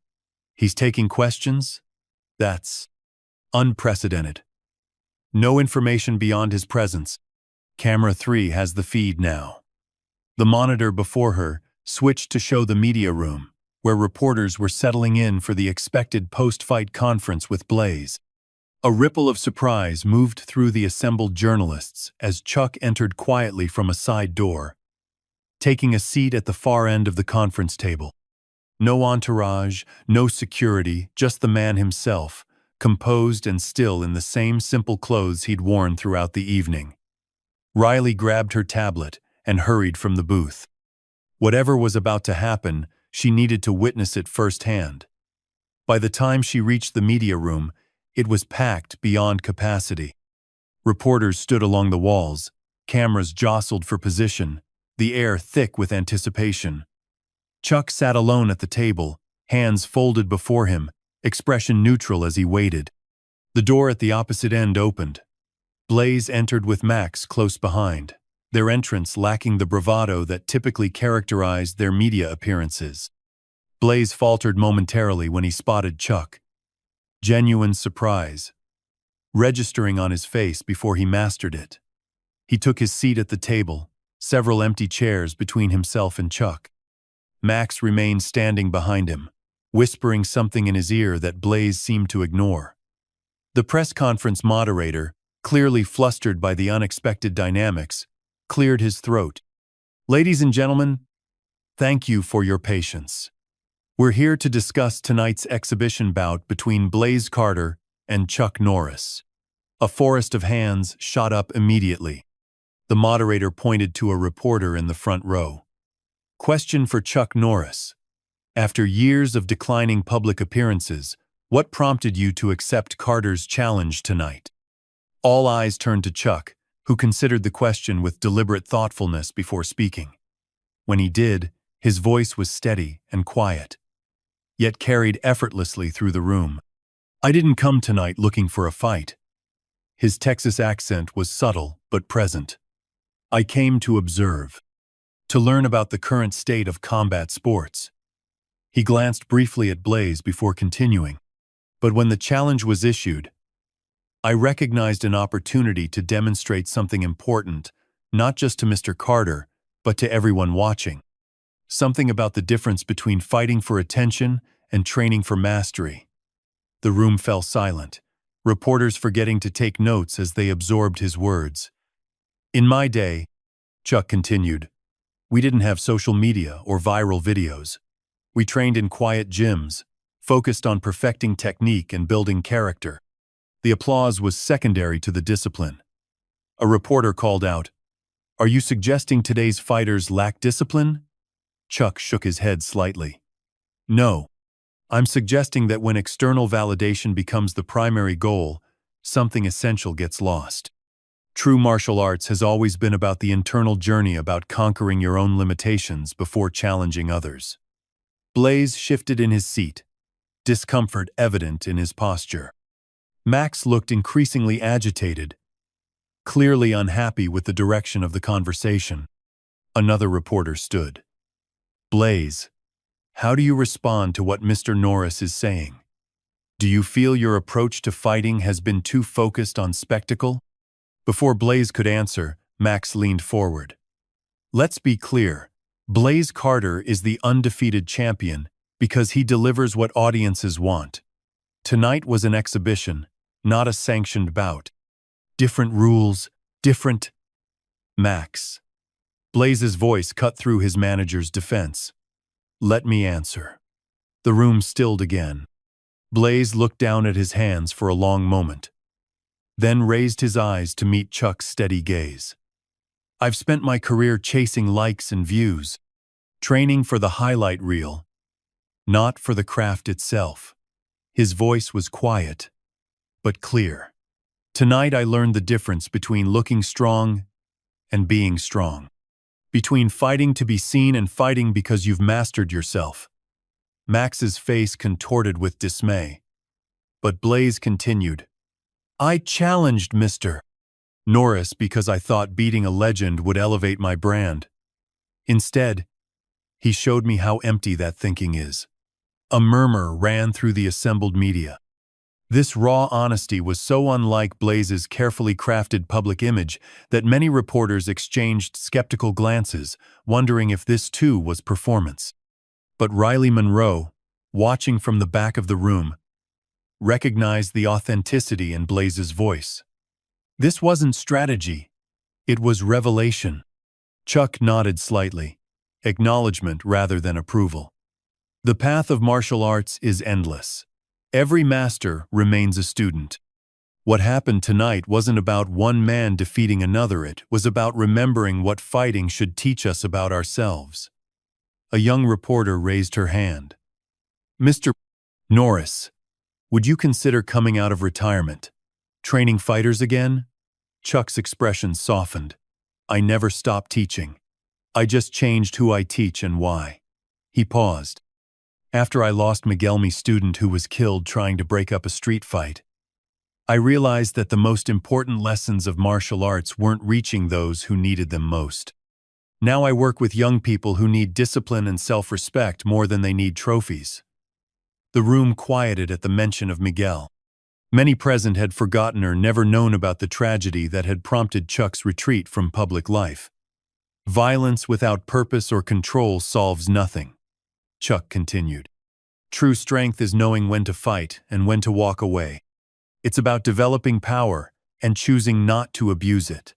"He's taking questions? That's unprecedented. No information beyond his presence. Camera 3 has the feed now." The monitor before her switched to show the media room, where reporters were settling in for the expected post-fight conference with Blaze. A ripple of surprise moved through the assembled journalists as Chuck entered quietly from a side door, taking a seat at the far end of the conference table. No entourage, no security, just the man himself, composed and still in the same simple clothes he'd worn throughout the evening. Riley grabbed her tablet and hurried from the booth. Whatever was about to happen, she needed to witness it firsthand. By the time she reached the media room, it was packed beyond capacity. Reporters stood along the walls, cameras jostled for position, the air thick with anticipation. Chuck sat alone at the table, hands folded before him, expression neutral as he waited. The door at the opposite end opened. Blaze entered with Max close behind, their entrance lacking the bravado that typically characterized their media appearances. Blaze faltered momentarily when he spotted Chuck. Genuine surprise, registering on his face before he mastered it. He took his seat at the table, several empty chairs between himself and Chuck. Max remained standing behind him, whispering something in his ear that Blaze seemed to ignore. The press conference moderator, clearly flustered by the unexpected dynamics, cleared his throat. "Ladies and gentlemen, thank you for your patience. We're here to discuss tonight's exhibition bout between Blaze Carter and Chuck Norris." A forest of hands shot up immediately. The moderator pointed to a reporter in the front row. "Question for Chuck Norris. After years of declining public appearances, what prompted you to accept Carter's challenge tonight?" All eyes turned to Chuck, who considered the question with deliberate thoughtfulness before speaking. When he did, his voice was steady and quiet, yet carried effortlessly through the room. "I didn't come tonight looking for a fight." His Texas accent was subtle but present. "I came to observe, to learn about the current state of combat sports." He glanced briefly at Blaze before continuing. "But when the challenge was issued, I recognized an opportunity to demonstrate something important, not just to Mr. Carter, but to everyone watching. Something about the difference between fighting for attention and training for mastery." The room fell silent, reporters forgetting to take notes as they absorbed his words. "In my day," Chuck continued, "we didn't have social media or viral videos. We trained in quiet gyms, focused on perfecting technique and building character. The applause was secondary to the discipline." A reporter called out, "Are you suggesting today's fighters lack discipline?" Chuck shook his head slightly. "No. I'm suggesting that when external validation becomes the primary goal, something essential gets lost. True martial arts has always been about the internal journey, about conquering your own limitations before challenging others." Blaze shifted in his seat, discomfort evident in his posture. Max looked increasingly agitated, clearly unhappy with the direction of the conversation. Another reporter stood. "Blaze, how do you respond to what Mr. Norris is saying? Do you feel your approach to fighting has been too focused on spectacle?" Before Blaze could answer, Max leaned forward. "Let's be clear. Blaze Carter is the undefeated champion because he delivers what audiences want. Tonight was an exhibition, not a sanctioned bout. Different rules, different... Max. Blaze's voice cut through his manager's defense. Let me answer. The room stilled again. Blaze looked down at his hands for a long moment, then raised his eyes to meet Chuck's steady gaze. I've spent my career chasing likes and views, training for the highlight reel, not for the craft itself. His voice was quiet, but clear. Tonight I learned the difference between looking strong and being strong. Between fighting to be seen and fighting because you've mastered yourself. Max's face contorted with dismay. But Blaze continued. I challenged Mr. Norris because I thought beating a legend would elevate my brand. Instead, he showed me how empty that thinking is. A murmur ran through the assembled media. This raw honesty was so unlike Blaze's carefully crafted public image that many reporters exchanged skeptical glances, wondering if this too was performance. But Riley Monroe, watching from the back of the room, recognized the authenticity in Blaze's voice. This wasn't strategy, it was revelation. Chuck nodded slightly, acknowledgement rather than approval. The path of martial arts is endless. Every master remains a student. What happened tonight wasn't about one man defeating another, it was about remembering what fighting should teach us about ourselves. A young reporter raised her hand. Mr. Norris, would you consider coming out of retirement? Training fighters again? Chuck's expression softened. I never stopped teaching. I just changed who I teach and why. He paused. After I lost Miguelmi's student who was killed trying to break up a street fight, I realized that the most important lessons of martial arts weren't reaching those who needed them most. Now I work with young people who need discipline and self-respect more than they need trophies. The room quieted at the mention of Miguel. Many present had forgotten or never known about the tragedy that had prompted Chuck's retreat from public life. Violence without purpose or control solves nothing, Chuck continued. True strength is knowing when to fight and when to walk away. It's about developing power and choosing not to abuse it.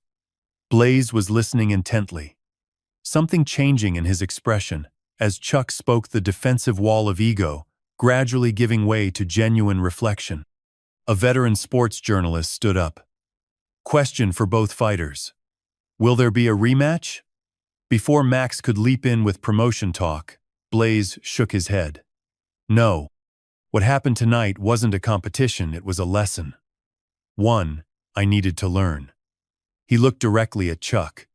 Blaze was listening intently, something changing in his expression as Chuck spoke, the defensive wall of ego gradually giving way to genuine reflection. A veteran sports journalist stood up. Question for both fighters. Will there be a rematch? Before Max could leap in with promotion talk, Blaze shook his head. No. What happened tonight wasn't a competition, it was a lesson. One I needed to learn. He looked directly at Chuck.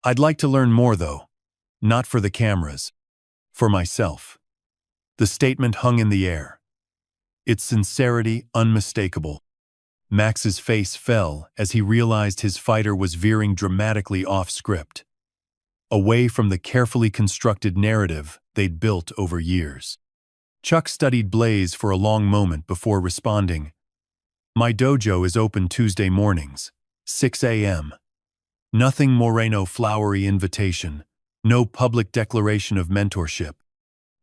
I'd like to learn more though. Not for the cameras. For myself. The statement hung in the air. Its sincerity unmistakable. Max's face fell as he realized his fighter was veering dramatically off script, away from the carefully constructed narrative they'd built over years. Chuck studied Blaze for a long moment before responding. My dojo is open Tuesday mornings, 6 a.m. Nothing Moreno flowery invitation, no public declaration of mentorship.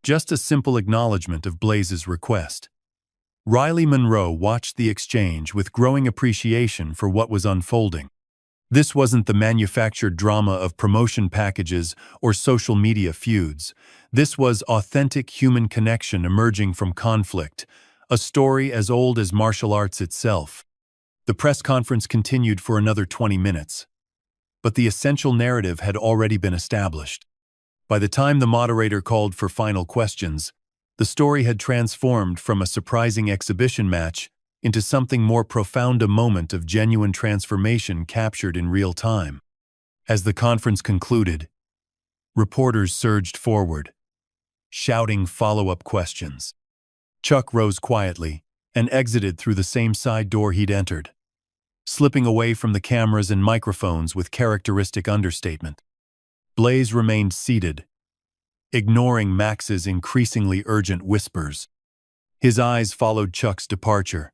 Just a simple acknowledgement of Blaze's request. Riley Monroe watched the exchange with growing appreciation for what was unfolding. This wasn't the manufactured drama of promotion packages or social media feuds. This was authentic human connection emerging from conflict, a story as old as martial arts itself. The press conference continued for another 20 minutes, but the essential narrative had already been established. By the time the moderator called for final questions, the story had transformed from a surprising exhibition match into something more profound, a moment of genuine transformation captured in real time. As the conference concluded, reporters surged forward, shouting follow-up questions. Chuck rose quietly and exited through the same side door he'd entered, slipping away from the cameras and microphones with characteristic understatement. Blaze remained seated, ignoring Max's increasingly urgent whispers. His eyes followed Chuck's departure,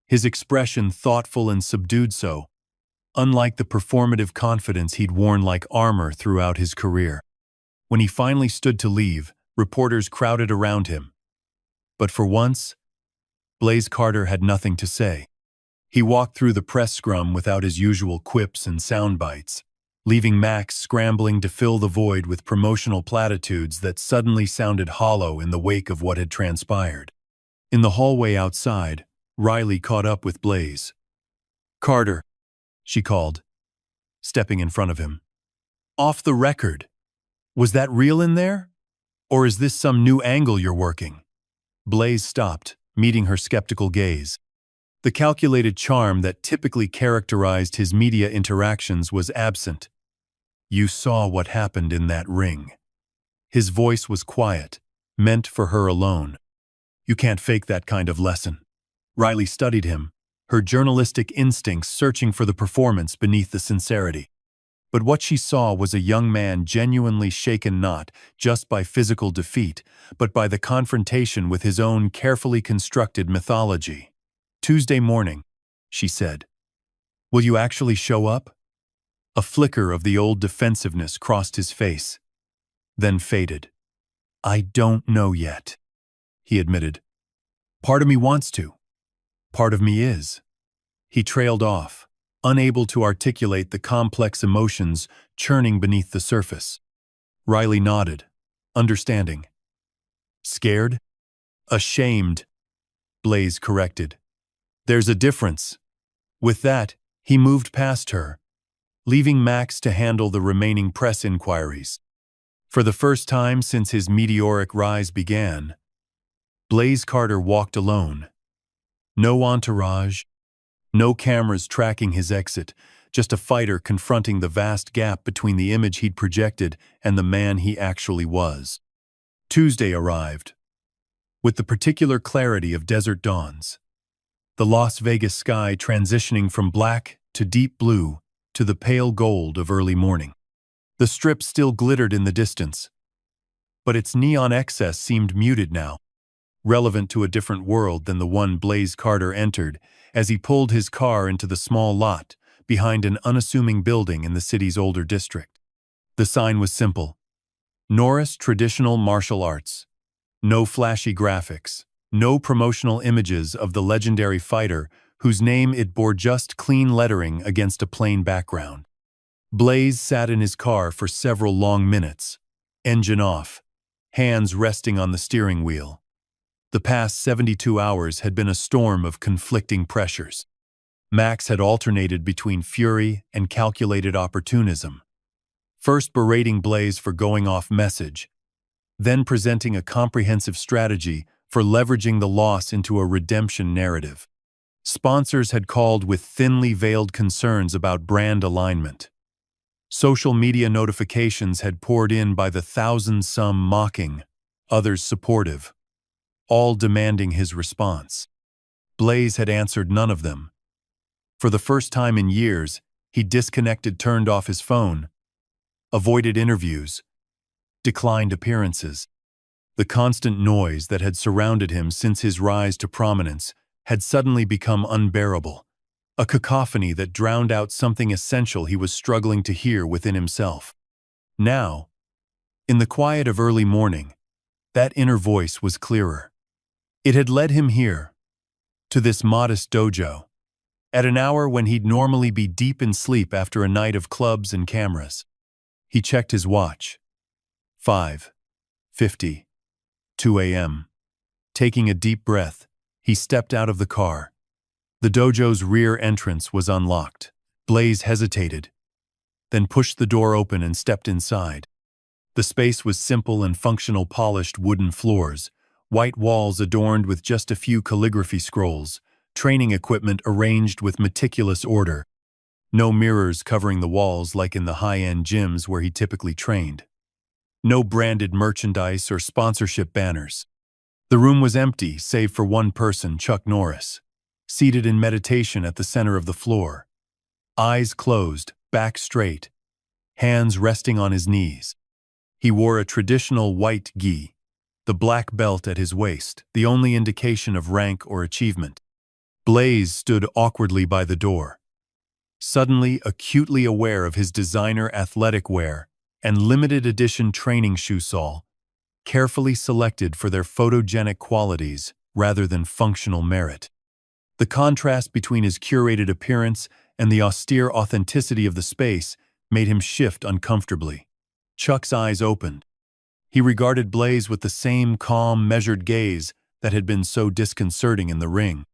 his expression thoughtful and subdued, so unlike the performative confidence he'd worn like armor throughout his career. When he finally stood to leave, reporters crowded around him. But for once, Blaze Carter had nothing to say. He walked through the press scrum without his usual quips and sound bites, leaving Max scrambling to fill the void with promotional platitudes that suddenly sounded hollow in the wake of what had transpired. In the hallway outside, Riley caught up with Blaze. "Carter," she called, stepping in front of him. "Off the record. Was that real in there? Or is this some new angle you're working?" Blaze stopped, meeting her skeptical gaze. The calculated charm that typically characterized his media interactions was absent. "You saw what happened in that ring." His voice was quiet, meant for her alone. "You can't fake that kind of lesson." Riley studied him, her journalistic instincts searching for the performance beneath the sincerity. But what she saw was a young man genuinely shaken not just by physical defeat, but by the confrontation with his own carefully constructed mythology. "Tuesday morning," she said. "Will you actually show up?" A flicker of the old defensiveness crossed his face, then faded. "I don't know yet," he admitted. "Part of me wants to. Part of me is." He trailed off, unable to articulate the complex emotions churning beneath the surface. Riley nodded, understanding. "Scared?" "Ashamed," Blaze corrected. "There's a difference." With that, he moved past her, leaving Max to handle the remaining press inquiries. For the first time since his meteoric rise began, Blaze Carter walked alone. No entourage, no cameras tracking his exit, just a fighter confronting the vast gap between the image he'd projected and the man he actually was. Tuesday arrived, with the particular clarity of desert dawns, the Las Vegas sky transitioning from black to deep blue to the pale gold of early morning. The Strip still glittered in the distance, but its neon excess seemed muted now, relevant to a different world than the one Blaze Carter entered as he pulled his car into the small lot behind an unassuming building in the city's older district. The sign was simple: Norris Traditional Martial Arts. No flashy graphics, no promotional images of the legendary fighter whose name it bore, just clean lettering against a plain background. Blaze sat in his car for several long minutes, engine off, hands resting on the steering wheel. The past 72 hours had been a storm of conflicting pressures. Max had alternated between fury and calculated opportunism, first berating Blaze for going off message, then presenting a comprehensive strategy for leveraging the loss into a redemption narrative. Sponsors had called with thinly veiled concerns about brand alignment. Social media notifications had poured in by the thousands, some mocking, others supportive, all demanding his response. Blaze had answered none of them. For the first time in years, he disconnected, turned off his phone, avoided interviews, declined appearances. The constant noise that had surrounded him since his rise to prominence had suddenly become unbearable, a cacophony that drowned out something essential he was struggling to hear within himself. Now, in the quiet of early morning, that inner voice was clearer. It had led him here, to this modest dojo, at an hour when he'd normally be deep in sleep after a night of clubs and cameras. He checked his watch. 5:50, 2 a.m. Taking a deep breath, he stepped out of the car. The dojo's rear entrance was unlocked. Blaze hesitated, then pushed the door open and stepped inside. The space was simple and functional: polished wooden floors, white walls adorned with just a few calligraphy scrolls, training equipment arranged with meticulous order. No mirrors covering the walls like in the high-end gyms where he typically trained. No branded merchandise or sponsorship banners. The room was empty, save for one person, Chuck Norris, seated in meditation at the center of the floor. Eyes closed, back straight, hands resting on his knees. He wore a traditional white gi, the black belt at his waist, the only indication of rank or achievement. Blaze stood awkwardly by the door, suddenly acutely aware of his designer athletic wear and limited edition training shoe sole, carefully selected for their photogenic qualities rather than functional merit. The contrast between his curated appearance and the austere authenticity of the space made him shift uncomfortably. Chuck's eyes opened. He regarded Blaze with the same calm, measured gaze that had been so disconcerting in the ring.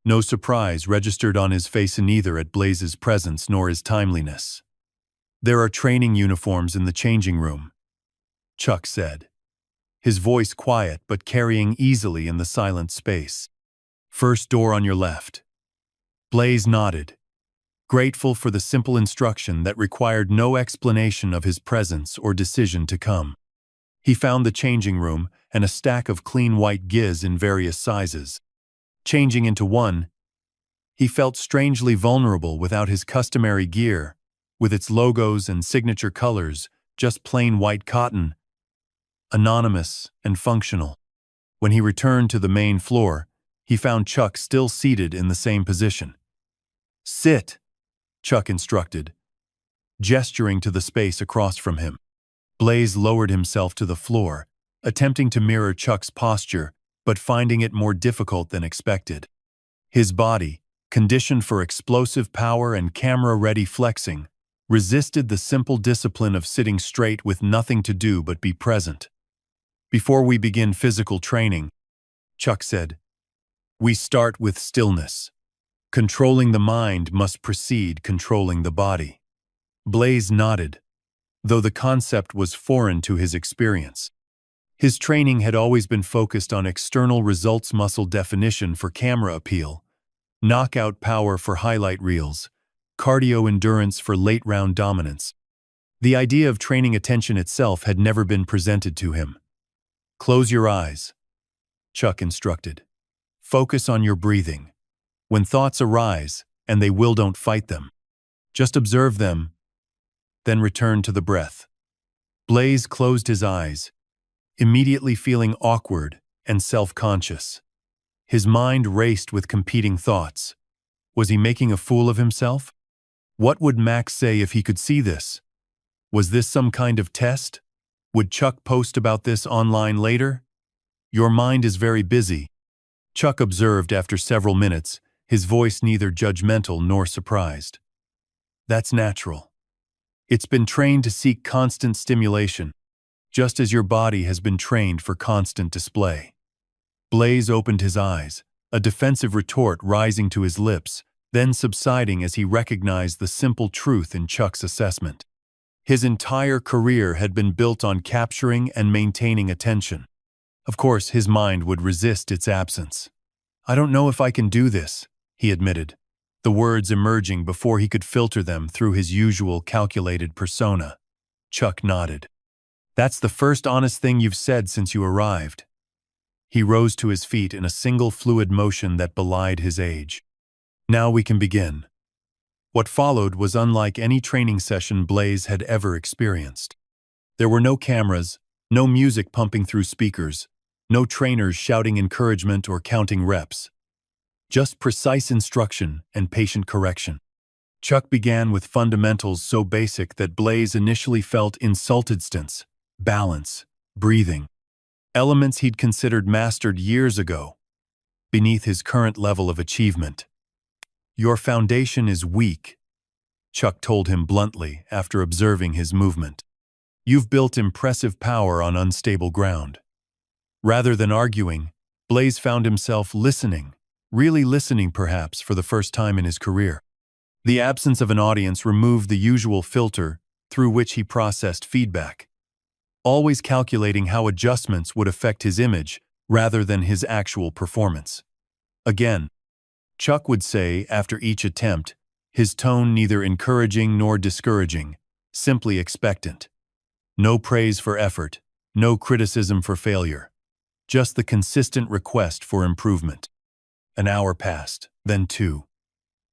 No surprise registered on his face neither at Blaze's presence nor his timeliness. "There are training uniforms in the changing room," Chuck said, his voice quiet but carrying easily in the silent space. "First door on your left." Blaze nodded, grateful for the simple instruction that required no explanation of his presence or decision to come. He found the changing room and a stack of clean white gis in various sizes. Changing into one, he felt strangely vulnerable without his customary gear, with its logos and signature colors, just plain white cotton, anonymous and functional. When he returned to the main floor, he found Chuck still seated in the same position. "Sit," Chuck instructed, gesturing to the space across from him. Blaze lowered himself to the floor, attempting to mirror Chuck's posture, but finding it more difficult than expected. His body, conditioned for explosive power and camera-ready flexing, resisted the simple discipline of sitting straight with nothing to do but be present. "Before we begin physical training," Chuck said, "we start with stillness. Controlling the mind must precede controlling the body." Blaze nodded, though the concept was foreign to his experience. His training had always been focused on external results, muscle definition for camera appeal, knockout power for highlight reels, cardio endurance for late-round dominance. The idea of training attention itself had never been presented to him. "Close your eyes," Chuck instructed. "Focus on your breathing. When thoughts arise, and they will, don't fight them. Just observe them, then return to the breath." Blaze closed his eyes, immediately feeling awkward and self-conscious. His mind raced with competing thoughts. Was he making a fool of himself? What would Max say if he could see this? Was this some kind of test? Would Chuck post about this online later? "Your mind is very busy," Chuck observed after several minutes, his voice neither judgmental nor surprised. "That's natural. It's been trained to seek constant stimulation, just as your body has been trained for constant display." Blaze opened his eyes, a defensive retort rising to his lips, then subsiding as he recognized the simple truth in Chuck's assessment. His entire career had been built on capturing and maintaining attention. Of course, his mind would resist its absence. "I don't know if I can do this," he admitted, the words emerging before he could filter them through his usual calculated persona. Chuck nodded. "That's the first honest thing you've said since you arrived." He rose to his feet in a single fluid motion that belied his age. "Now we can begin." What followed was unlike any training session Blaze had ever experienced. There were no cameras, no music pumping through speakers, no trainers shouting encouragement or counting reps. Just precise instruction and patient correction. Chuck began with fundamentals so basic that Blaze initially felt insulted: stance, balance, breathing. Elements he'd considered mastered years ago, beneath his current level of achievement. "Your foundation is weak," Chuck told him bluntly after observing his movement. "You've built impressive power on unstable ground." Rather than arguing, Blaze found himself listening, really listening perhaps for the first time in his career. The absence of an audience removed the usual filter through which he processed feedback, always calculating how adjustments would affect his image rather than his actual performance. Again, Chuck would say after each attempt, his tone neither encouraging nor discouraging, simply expectant. No praise for effort, no criticism for failure, just the consistent request for improvement. An hour passed, then two.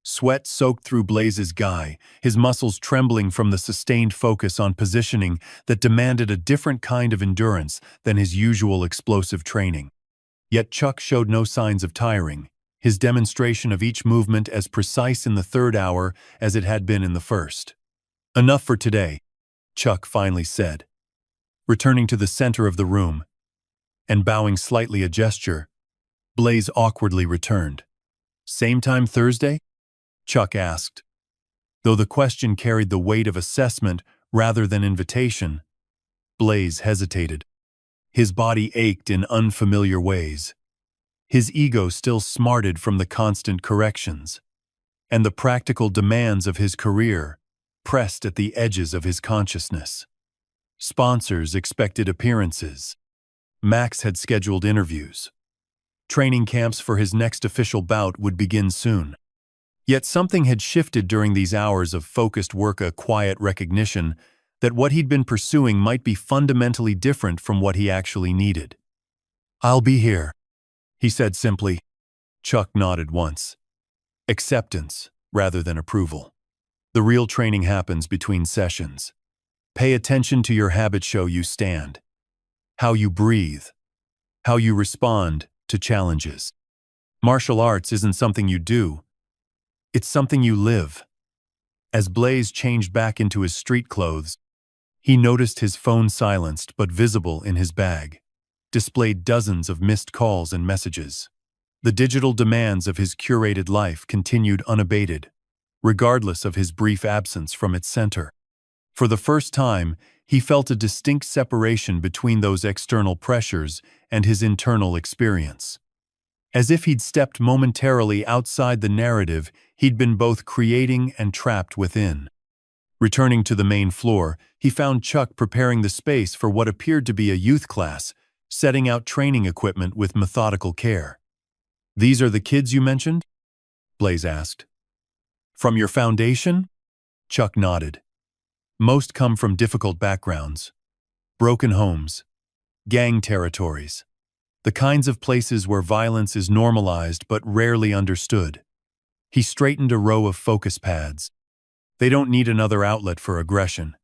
Sweat soaked through Blaze's guy, his muscles trembling from the sustained focus on positioning that demanded a different kind of endurance than his usual explosive training. Yet Chuck showed no signs of tiring, his demonstration of each movement as precise in the third hour as it had been in the first. "Enough for today," Chuck finally said, returning to the center of the room, and bowing slightly a gesture. Blaze awkwardly returned. Same time Thursday? Chuck asked. Though the question carried the weight of assessment rather than invitation, Blaze hesitated. His body ached in unfamiliar ways. His ego still smarted from the constant corrections, and the practical demands of his career pressed at the edges of his consciousness. Sponsors expected appearances. Max had scheduled interviews. Training camps for his next official bout would begin soon. Yet something had shifted during these hours of focused work, a quiet recognition that what he'd been pursuing might be fundamentally different from what he actually needed. "I'll be here," he said simply. Chuck nodded once. Acceptance rather than approval. The real training happens between sessions. Pay attention to your habits, show you stand, how you breathe, how you respond to challenges. Martial arts isn't something you do, it's something you live. As Blaze changed back into his street clothes, he noticed his phone silenced but visible in his bag, displayed dozens of missed calls and messages. The digital demands of his curated life continued unabated, regardless of his brief absence from its center. For the first time, he felt a distinct separation between those external pressures and his internal experience. As if he'd stepped momentarily outside the narrative he'd been both creating and trapped within. Returning to the main floor, he found Chuck preparing the space for what appeared to be a youth class, setting out training equipment with methodical care. "These are the kids you mentioned?" Blaze asked. "From your foundation?" Chuck nodded. "Most come from difficult backgrounds, broken homes, gang territories, the kinds of places where violence is normalized but rarely understood." He straightened a row of focus pads. They don't need another outlet for aggression.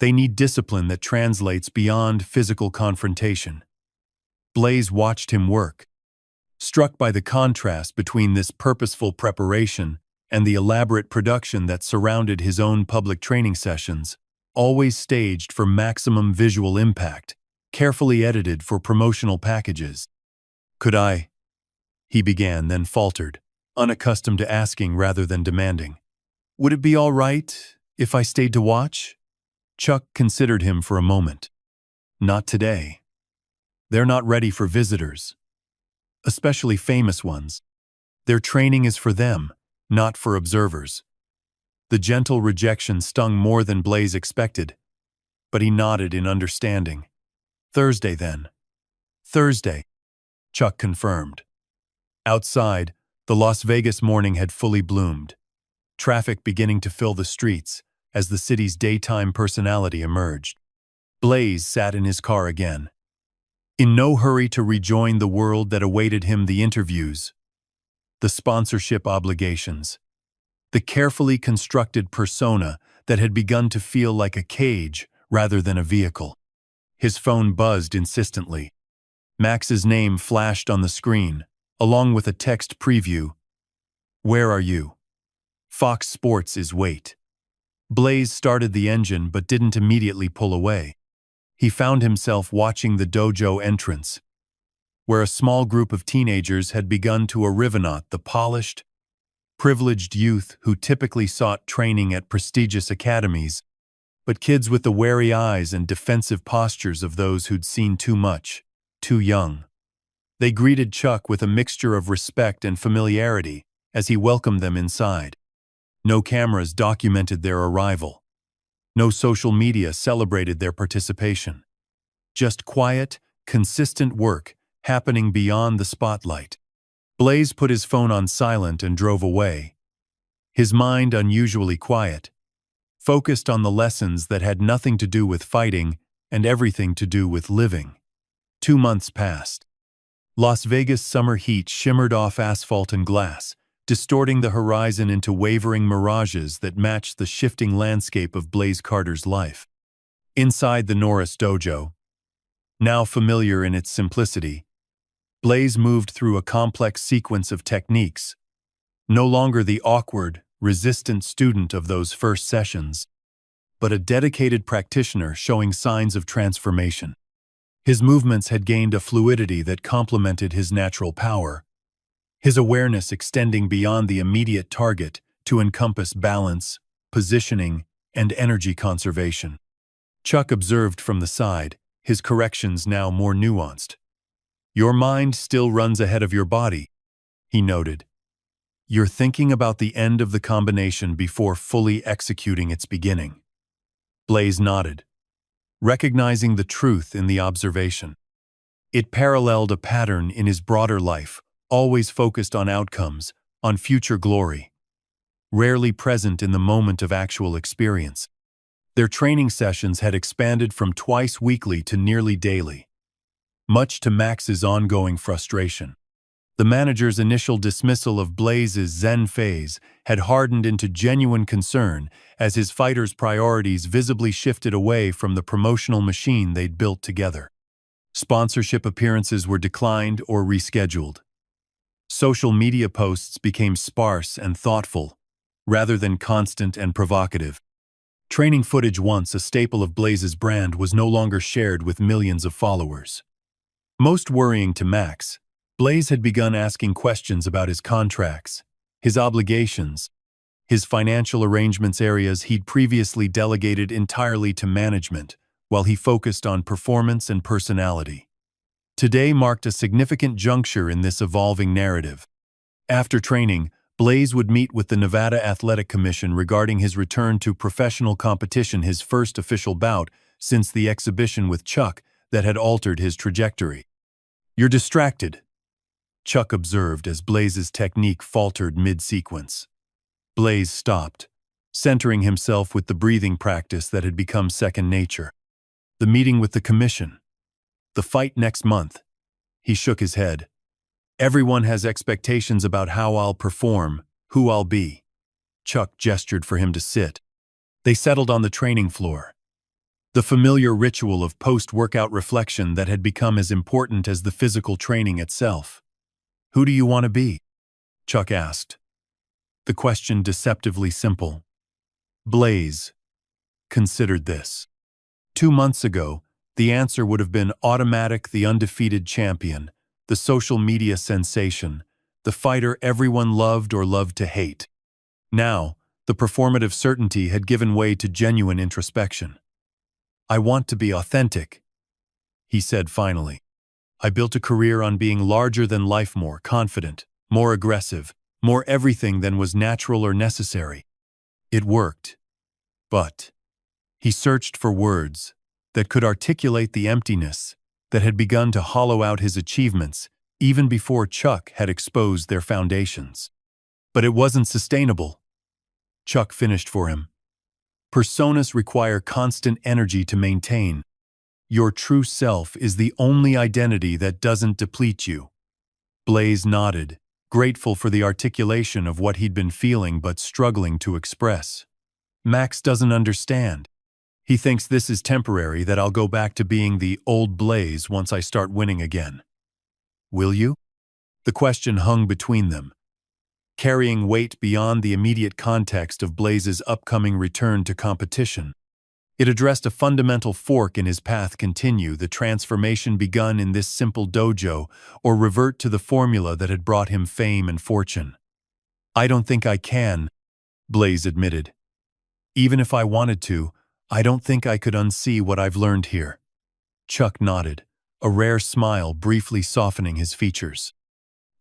They need discipline that translates beyond physical confrontation. Blaze watched him work, struck by the contrast between this purposeful preparation and the elaborate production that surrounded his own public training sessions, always staged for maximum visual impact, carefully edited for promotional packages. "Could I?" he began, then faltered, unaccustomed to asking rather than demanding. "Would it be all right if I stayed to watch?" Chuck considered him for a moment. "Not today. They're not ready for visitors, especially famous ones. Their training is for them, not for observers." The gentle rejection stung more than Blaze expected, but he nodded in understanding. "Thursday, then." "Thursday," Chuck confirmed. Outside, the Las Vegas morning had fully bloomed, traffic beginning to fill the streets as the city's daytime personality emerged. Blaze sat in his car again, in no hurry to rejoin the world that awaited him: the interviews, the sponsorship obligations, the carefully constructed persona that had begun to feel like a cage rather than a vehicle. His phone buzzed insistently. Max's name flashed on the screen, along with a text preview. "Where are you? Fox Sports is wait." Blaze started the engine but didn't immediately pull away. He found himself watching the dojo entrance, where a small group of teenagers had begun to arrive, the polished, privileged youth who typically sought training at prestigious academies, but kids with the wary eyes and defensive postures of those who'd seen too much, too young. They greeted Chuck with a mixture of respect and familiarity as he welcomed them inside. No cameras documented their arrival. No social media celebrated their participation. Just quiet, consistent work happening beyond the spotlight. Blaze put his phone on silent and drove away, his mind unusually quiet, focused on the lessons that had nothing to do with fighting and everything to do with living. 2 months passed. Las Vegas summer heat shimmered off asphalt and glass, distorting the horizon into wavering mirages that matched the shifting landscape of Blaze Carter's life. Inside the Norris dojo, now familiar in its simplicity, Blaze moved through a complex sequence of techniques, no longer the awkward, resistant student of those first sessions. but a dedicated practitioner showing signs of transformation. His movements had gained a fluidity that complemented his natural power, his awareness extending beyond the immediate target to encompass balance, positioning, and energy conservation. Chuck observed from the side, his corrections now more nuanced. "Your mind still runs ahead of your body," he noted. "You're thinking about the end of the combination before fully executing its beginning." Blaze nodded, recognizing the truth in the observation. It paralleled a pattern in his broader life, always focused on outcomes, on future glory, rarely present in the moment of actual experience. Their training sessions had expanded from twice weekly to nearly daily, much to Max's ongoing frustration. The manager's initial dismissal of Blaze's Zen phase had hardened into genuine concern as his fighters' priorities visibly shifted away from the promotional machine they'd built together. Sponsorship appearances were declined or rescheduled. Social media posts became sparse and thoughtful, rather than constant and provocative. Training footage, once a staple of Blaze's brand, was no longer shared with millions of followers. Most worrying to Max, Blaze had begun asking questions about his contracts, his obligations, his financial arrangements, areas he'd previously delegated entirely to management, while he focused on performance and personality. Today marked a significant juncture in this evolving narrative. After training, Blaze would meet with the Nevada Athletic Commission regarding his return to professional competition, his first official bout since the exhibition with Chuck that had altered his trajectory. "You're distracted," Chuck observed as Blaze's technique faltered mid-sequence. Blaze stopped, centering himself with the breathing practice that had become second nature. "The meeting with the commission. The fight next month." He shook his head. "Everyone has expectations about how I'll perform, who I'll be." Chuck gestured for him to sit. They settled on the training floor. The familiar ritual of post-workout reflection that had become as important as the physical training itself. "Who do you want to be?" Chuck asked. The question deceptively simple. Blaze considered this. 2 months ago, the answer would have been automatic: the undefeated champion, the social media sensation, the fighter everyone loved or loved to hate. Now, the performative certainty had given way to genuine introspection. "I want to be authentic," he said finally. "I built a career on being larger than life, more confident, more aggressive, more everything than was natural or necessary. It worked. But..." He searched for words that could articulate the emptiness that had begun to hollow out his achievements even before Chuck had exposed their foundations. "But it wasn't sustainable," Chuck finished for him. "Personas require constant energy to maintain. Your true self is the only identity that doesn't deplete you." Blaze nodded, grateful for the articulation of what he'd been feeling but struggling to express. "Max doesn't understand. He thinks this is temporary, that I'll go back to being the old Blaze once I start winning again." "Will you?" The question hung between them, carrying weight beyond the immediate context of Blaze's upcoming return to competition. It addressed a fundamental fork in his path: continue the transformation begun in this simple dojo, or revert to the formula that had brought him fame and fortune. "I don't think I can," Blaze admitted. "Even if I wanted to, I don't think I could unsee what I've learned here." Chuck nodded, a rare smile briefly softening his features.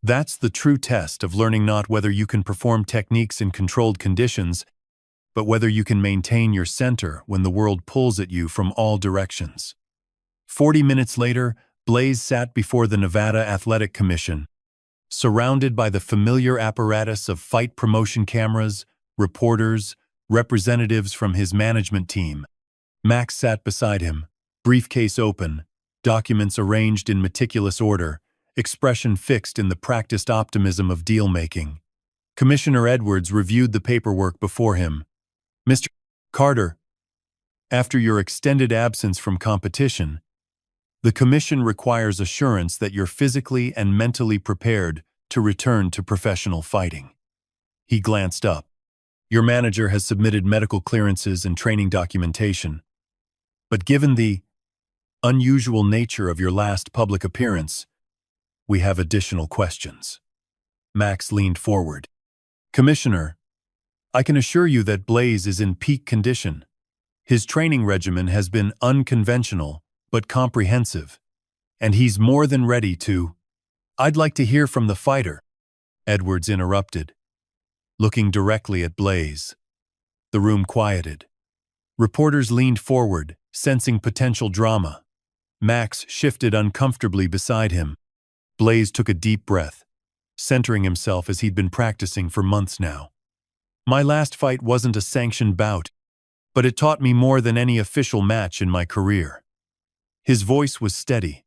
"That's the true test of learning, not whether you can perform techniques in controlled conditions, but whether you can maintain your center when the world pulls at you from all directions." 40 minutes later, Blaze sat before the Nevada Athletic Commission, surrounded by the familiar apparatus of fight promotion cameras, reporters, representatives from his management team. Max sat beside him, briefcase open, documents arranged in meticulous order, expression fixed in the practiced optimism of deal-making. Commissioner Edwards reviewed the paperwork before him. "Mr. Carter, after your extended absence from competition, the Commission requires assurance that you're physically and mentally prepared to return to professional fighting." He glanced up. Your manager has submitted medical clearances and training documentation, but given the unusual nature of your last public appearance, we have additional questions." Max leaned forward. "Commissioner, I can assure you that Blaze is in peak condition. His training regimen has been unconventional but comprehensive, and he's more than ready to—" "I'd like to hear from the fighter," Edwards interrupted, looking directly at Blaze. The room quieted. Reporters leaned forward, sensing potential drama. Max shifted uncomfortably beside him. Blaze took a deep breath, centering himself as he'd been practicing for months now. "My last fight wasn't a sanctioned bout, but it taught me more than any official match in my career." His voice was steady,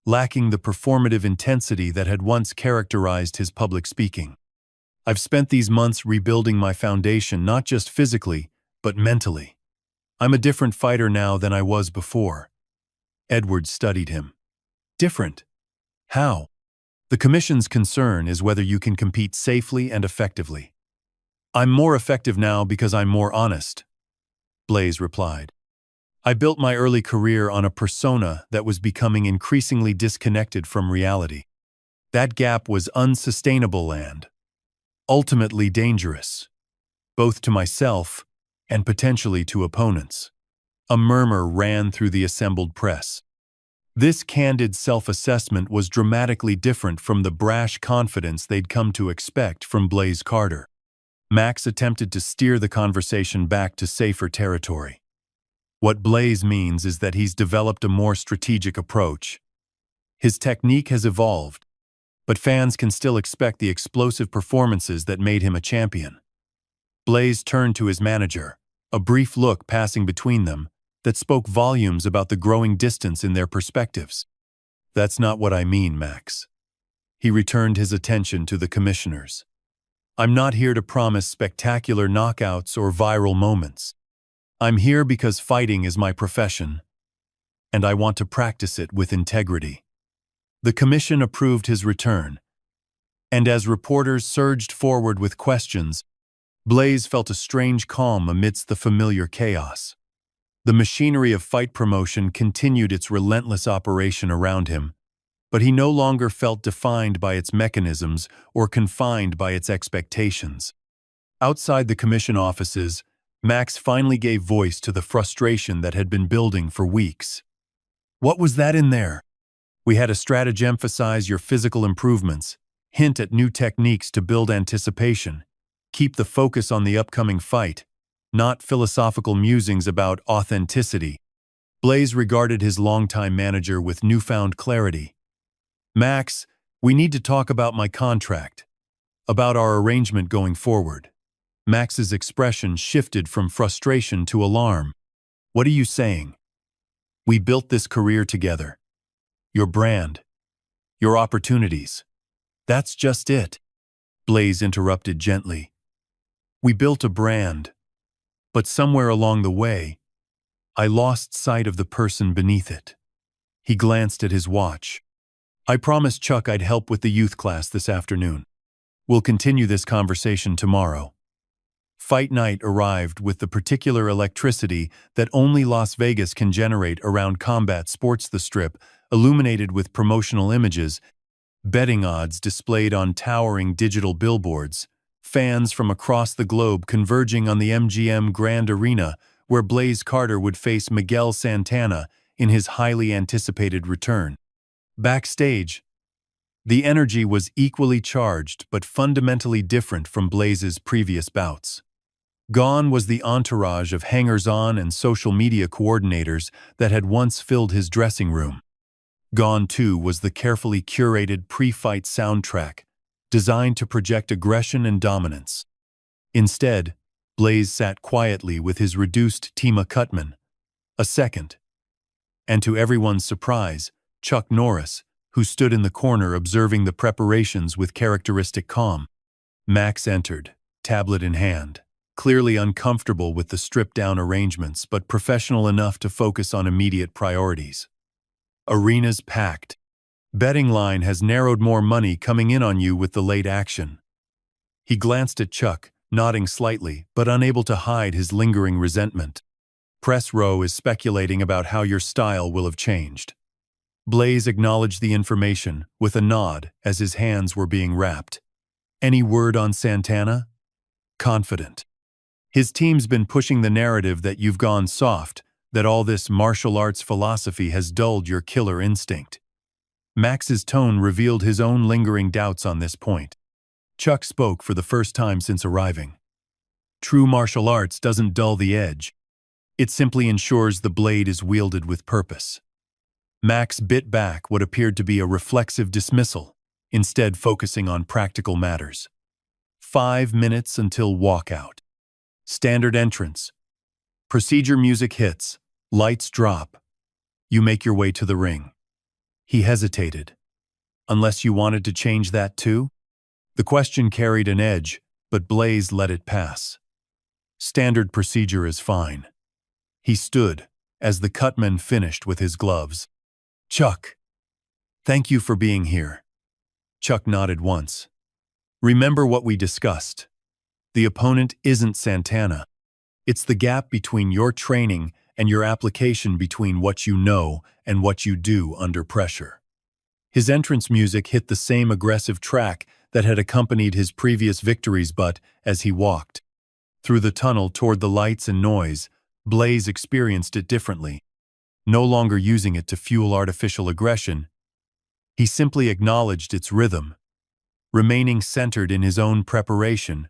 lacking the performative intensity that had once characterized his public speaking. "I've spent these months rebuilding my foundation, not just physically, but mentally. I'm a different fighter now than I was before." Edwards studied him. "Different? How?" "The commission's concern is whether you can compete safely and effectively." "I'm more effective now because I'm more honest," Blaze replied. "I built my early career on a persona that was becoming increasingly disconnected from reality. That gap was unsustainable and ultimately dangerous, both to myself and potentially to opponents." A murmur ran through the assembled press. This candid self-assessment was dramatically different from the brash confidence they'd come to expect from Blaze Carter. Max attempted to steer the conversation back to safer territory. "What Blaze means is that he's developed a more strategic approach. His technique has evolved, but fans can still expect the explosive performances that made him a champion." Blaze turned to his manager, a brief look passing between them that spoke volumes about the growing distance in their perspectives. "That's not what I mean, Max." He returned his attention to the commissioners. "I'm not here to promise spectacular knockouts or viral moments. I'm here because fighting is my profession, and I want to practice it with integrity." The commission approved his return, and as reporters surged forward with questions, Blaze felt a strange calm amidst the familiar chaos. The machinery of fight promotion continued its relentless operation around him, but he no longer felt defined by its mechanisms or confined by its expectations. Outside the commission offices, Max finally gave voice to the frustration that had been building for weeks. "What was that in there? We had a strategy emphasize your physical improvements, hint at new techniques to build anticipation, keep the focus on the upcoming fight, not philosophical musings about authenticity." Blaze regarded his longtime manager with newfound clarity. "Max, we need to talk about my contract, about our arrangement going forward." Max's expression shifted from frustration to alarm. "What are you saying? We built this career together. Your brand, your opportunities. That's just it." Blaze interrupted gently. "We built a brand, but somewhere along the way, I lost sight of the person beneath it." He glanced at his watch. "I promised Chuck I'd help with the youth class this afternoon. We'll continue this conversation tomorrow." Fight night arrived with the particular electricity that only Las Vegas can generate around combat sports. The Strip, illuminated with promotional images, betting odds displayed on towering digital billboards, fans from across the globe converging on the MGM Grand Arena where Blaze Carter would face Miguel Santana in his highly anticipated return. Backstage, the energy was equally charged but fundamentally different from Blaze's previous bouts. Gone was the entourage of hangers-on and social media coordinators that had once filled his dressing room. Gone, too, was the carefully curated pre-fight soundtrack, designed to project aggression and dominance. Instead, Blaze sat quietly with his reduced Tima Cutman, a second, and to everyone's surprise, Chuck Norris, who stood in the corner observing the preparations with characteristic calm. Max entered, tablet in hand, clearly uncomfortable with the stripped-down arrangements but professional enough to focus on immediate priorities. Arenas packed. Betting line has narrowed, more money coming in on you with the late action. He glanced at Chuck, nodding slightly, but unable to hide his lingering resentment. Press row is speculating about how your style will have changed. Blaze acknowledged the information with a nod as his hands were being wrapped. Any word on Santana? Confident. His team's been pushing the narrative that you've gone soft, that all this martial arts philosophy has dulled your killer instinct. Max's tone revealed his own lingering doubts on this point. Chuck spoke for the first time since arriving. True martial arts doesn't dull the edge. It simply ensures the blade is wielded with purpose. Max bit back what appeared to be a reflexive dismissal, instead focusing on practical matters. 5 minutes until walkout. Standard entrance. Procedure music hits. Lights drop. You make your way to the ring. He hesitated. Unless you wanted to change that too? The question carried an edge, but Blaze let it pass. Standard procedure is fine. He stood as the cutman finished with his gloves. Chuck, thank you for being here. Chuck nodded once. Remember what we discussed. The opponent isn't Santana. It's the gap between your training and your application, between what you know and what you do under pressure. His entrance music hit the same aggressive track that had accompanied his previous victories, but as he walked through the tunnel toward the lights and noise, Blaze experienced it differently. No longer using it to fuel artificial aggression, he simply acknowledged its rhythm, remaining centered in his own preparation,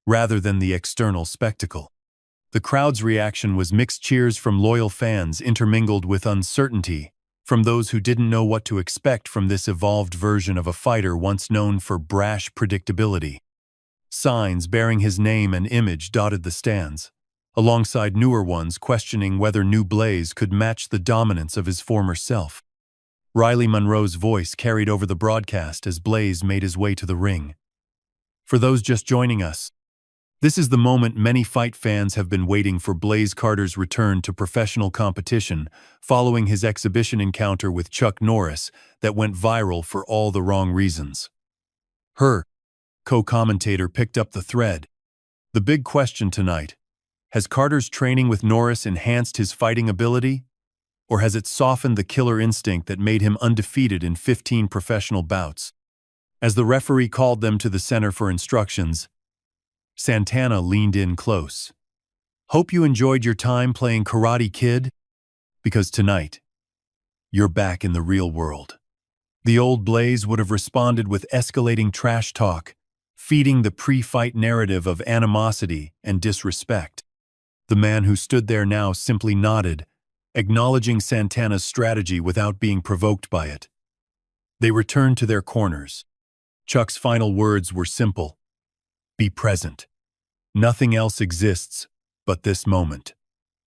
rather than the external spectacle. The crowd's reaction was mixed cheers from loyal fans intermingled with uncertainty from those who didn't know what to expect from this evolved version of a fighter once known for brash predictability. Signs bearing his name and image dotted the stands, alongside newer ones questioning whether new Blaze could match the dominance of his former self. Riley Monroe's voice carried over the broadcast as Blaze made his way to the ring. For those just joining us, this is the moment many fight fans have been waiting for: Blaze Carter's return to professional competition following his exhibition encounter with Chuck Norris that went viral for all the wrong reasons. Her co-commentator picked up the thread. The big question tonight: has Carter's training with Norris enhanced his fighting ability, or has it softened the killer instinct that made him undefeated in 15 professional bouts? As the referee called them to the center for instructions, Santana leaned in close. Hope you enjoyed your time playing Karate Kid, because tonight, you're back in the real world. The old Blaze would have responded with escalating trash talk, feeding the pre-fight narrative of animosity and disrespect. The man who stood there now simply nodded, acknowledging Santana's strategy without being provoked by it. They returned to their corners. Chuck's final words were simple: be present. Nothing else exists but this moment.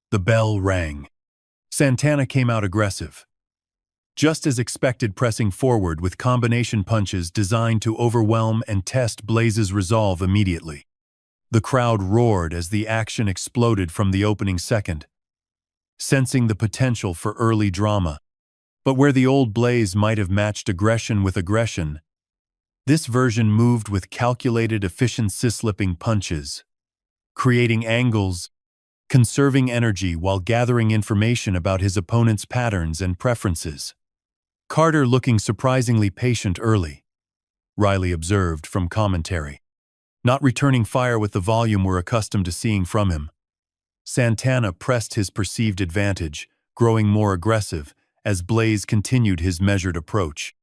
The bell rang. Santana came out aggressive, just as expected, pressing forward with combination punches designed to overwhelm and test Blaze's resolve immediately. The crowd roared as the action exploded from the opening second, sensing the potential for early drama. But where the old Blaze might have matched aggression with aggression, this version moved with calculated efficiency, slipping punches, creating angles, conserving energy while gathering information about his opponent's patterns and preferences. Carter looking surprisingly patient early, Riley observed from commentary, not returning fire with the volume we're accustomed to seeing from him. Santana pressed his perceived advantage, growing more aggressive as Blaze continued his measured approach.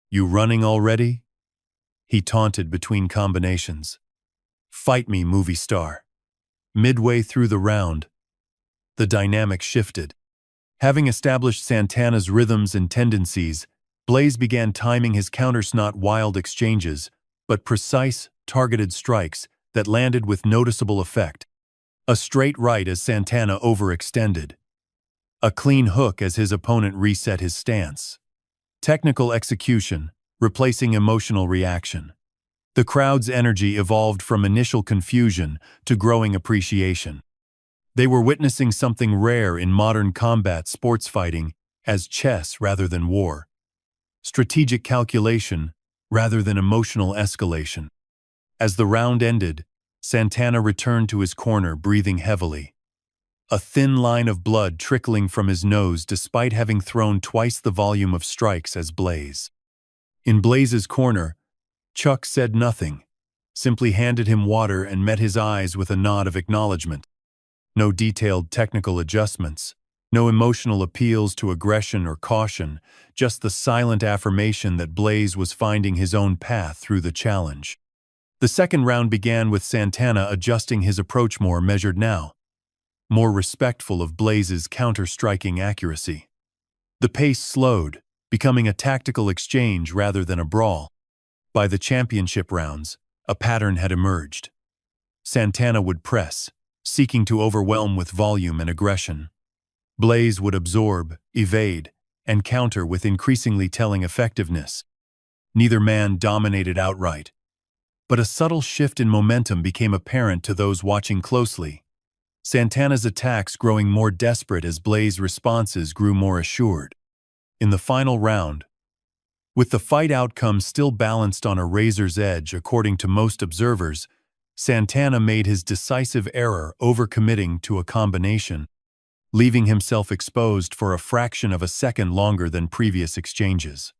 You running already? He taunted between combinations. Fight me, movie star. Midway through the round, the dynamic shifted. Having established Santana's rhythms and tendencies, Blaze began timing his counters, not wild exchanges, but precise, targeted strikes that landed with noticeable effect. A straight right as Santana overextended. A clean hook as his opponent reset his stance. Technical execution, replacing emotional reaction. The crowd's energy evolved from initial confusion to growing appreciation. They were witnessing something rare in modern combat sports fighting, as chess rather than war. Strategic calculation rather than emotional escalation. As the round ended, Santana returned to his corner, breathing heavily. A thin line of blood trickling from his nose despite having thrown twice the volume of strikes as Blaze. In Blaze's corner, Chuck said nothing, simply handed him water and met his eyes with a nod of acknowledgement. No detailed technical adjustments, no emotional appeals to aggression or caution, just the silent affirmation that Blaze was finding his own path through the challenge. The second round began with Santana adjusting his approach, more measured now, more respectful of Blaze's counter-striking accuracy. The pace slowed, becoming a tactical exchange rather than a brawl. By the championship rounds, a pattern had emerged. Santana would press, seeking to overwhelm with volume and aggression. Blaze would absorb, evade, and counter with increasingly telling effectiveness. Neither man dominated outright, but a subtle shift in momentum became apparent to those watching closely. Santana's attacks growing more desperate as Blaze's responses grew more assured. In the final round, with the fight outcome still balanced on a razor's edge according to most observers, Santana made his decisive error overcommitting to a combination, leaving himself exposed for a fraction of a second longer than previous exchanges.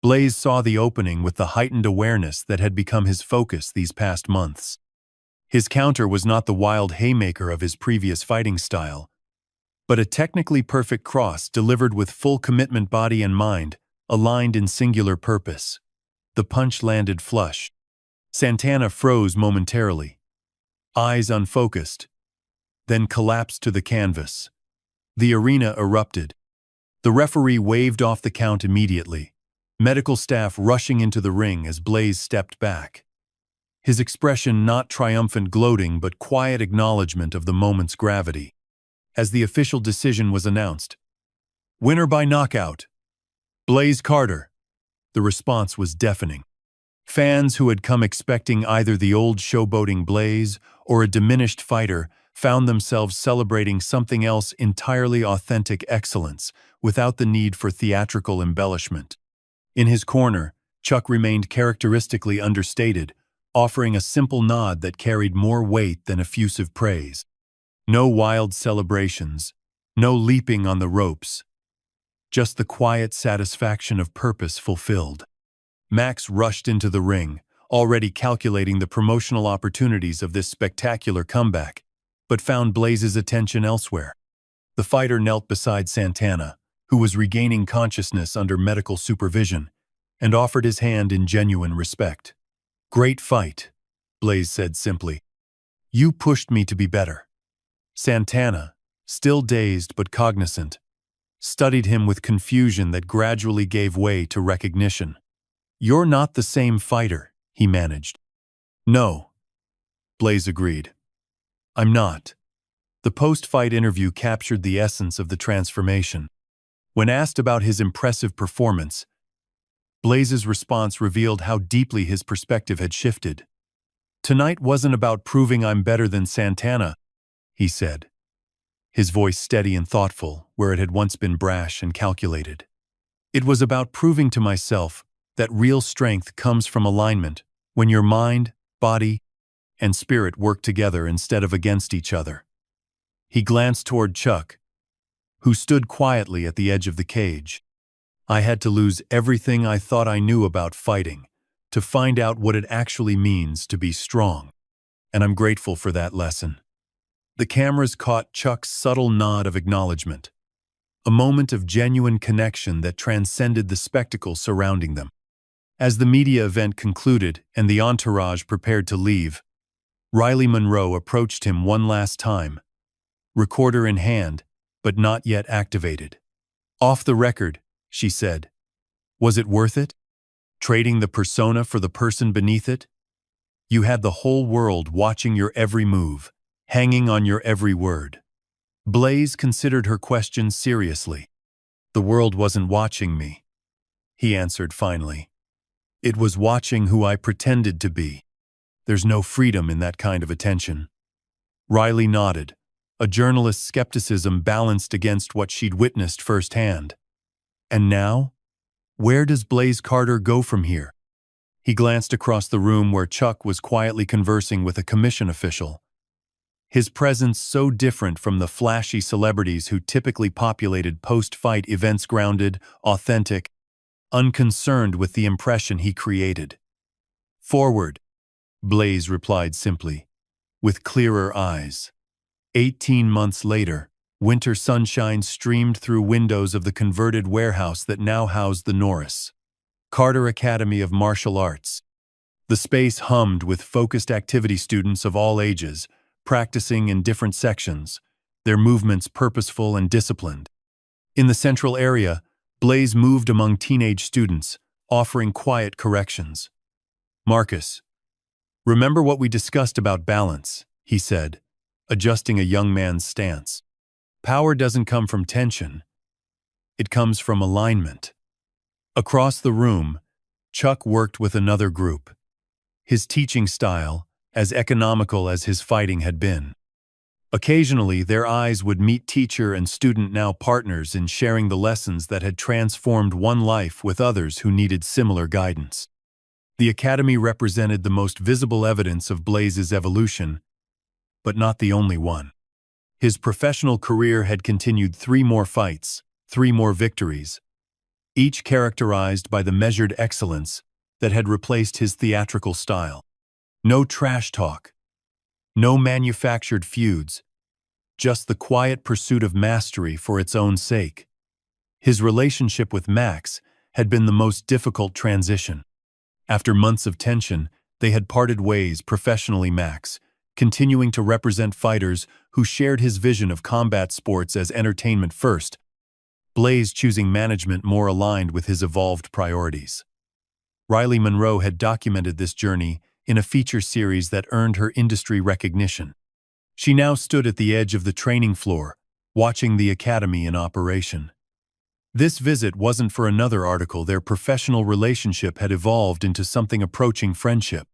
Blaze saw the opening with the heightened awareness that had become his focus these past months. His counter was not the wild haymaker of his previous fighting style, but a technically perfect cross delivered with full commitment, body and mind, aligned in singular purpose. The punch landed flush. Santana froze momentarily, eyes unfocused, then collapsed to the canvas. The arena erupted. The referee waved off the count immediately, medical staff rushing into the ring as Blaze stepped back. His expression not triumphant gloating but quiet acknowledgement of the moment's gravity. As the official decision was announced, winner by knockout, Blaze Carter. The response was deafening. Fans who had come expecting either the old showboating Blaze or a diminished fighter found themselves celebrating something else entirely authentic excellence without the need for theatrical embellishment. In his corner, Chuck remained characteristically understated, offering a simple nod that carried more weight than effusive praise. No wild celebrations, no leaping on the ropes, just the quiet satisfaction of purpose fulfilled. Max rushed into the ring, already calculating the promotional opportunities of this spectacular comeback, but found Blaze's attention elsewhere. The fighter knelt beside Santana, who was regaining consciousness under medical supervision, and offered his hand in genuine respect. "Great fight," Blaze said simply. "You pushed me to be better." Santana, still dazed but cognizant, studied him with confusion that gradually gave way to recognition. "You're not the same fighter," he managed. "No," Blaze agreed. "I'm not." The post-fight interview captured the essence of the transformation. When asked about his impressive performance, Blaze's response revealed how deeply his perspective had shifted. "Tonight wasn't about proving I'm better than Santana," he said, his voice steady and thoughtful where it had once been brash and calculated. "It was about proving to myself that real strength comes from alignment, when your mind, body, and spirit work together instead of against each other." He glanced toward Chuck, who stood quietly at the edge of the cage. "I had to lose everything I thought I knew about fighting to find out what it actually means to be strong, and I'm grateful for that lesson." The cameras caught Chuck's subtle nod of acknowledgement, a moment of genuine connection that transcended the spectacle surrounding them. As the media event concluded and the entourage prepared to leave, Riley Monroe approached him one last time, recorder in hand, but not yet activated. "Off the record," she said. "Was it worth it? Trading the persona for the person beneath it? You had the whole world watching your every move, hanging on your every word." Blaze considered her question seriously. "The world wasn't watching me," he answered finally. "It was watching who I pretended to be. There's no freedom in that kind of attention." Riley nodded, a journalist's skepticism balanced against what she'd witnessed firsthand. "And now? Where does Blaze Carter go from here?" He glanced across the room where Chuck was quietly conversing with a commission official. His presence so different from the flashy celebrities who typically populated post-fight events, grounded, authentic, unconcerned with the impression he created. "Forward," Blaze replied simply, with clearer eyes. 18 months later, winter sunshine streamed through windows of the converted warehouse that now housed the Norris Carter Academy of Martial Arts. The space hummed with focused activity students of all ages, practicing in different sections, their movements purposeful and disciplined. In the central area, Blaze moved among teenage students, offering quiet corrections. "Marcus, remember what we discussed about balance," he said, adjusting a young man's stance. "Power doesn't come from tension. It comes from alignment." Across the room, Chuck worked with another group. His teaching style, as economical as his fighting had been. Occasionally, their eyes would meet, teacher and student now partners in sharing the lessons that had transformed one life with others who needed similar guidance. The academy represented the most visible evidence of Blaze's evolution, but not the only one. His professional career had continued 3 more fights, 3 more victories, each characterized by the measured excellence that had replaced his theatrical style. No trash talk, no manufactured feuds, just the quiet pursuit of mastery for its own sake. His relationship with Max had been the most difficult transition. After months of tension, they had parted ways professionally. Max, continuing to represent fighters who shared his vision of combat sports as entertainment first, Blaze choosing management more aligned with his evolved priorities. Riley Monroe had documented this journey in a feature series that earned her industry recognition. She now stood at the edge of the training floor, watching the academy in operation. This visit wasn't for another article. Their professional relationship had evolved into something approaching friendship.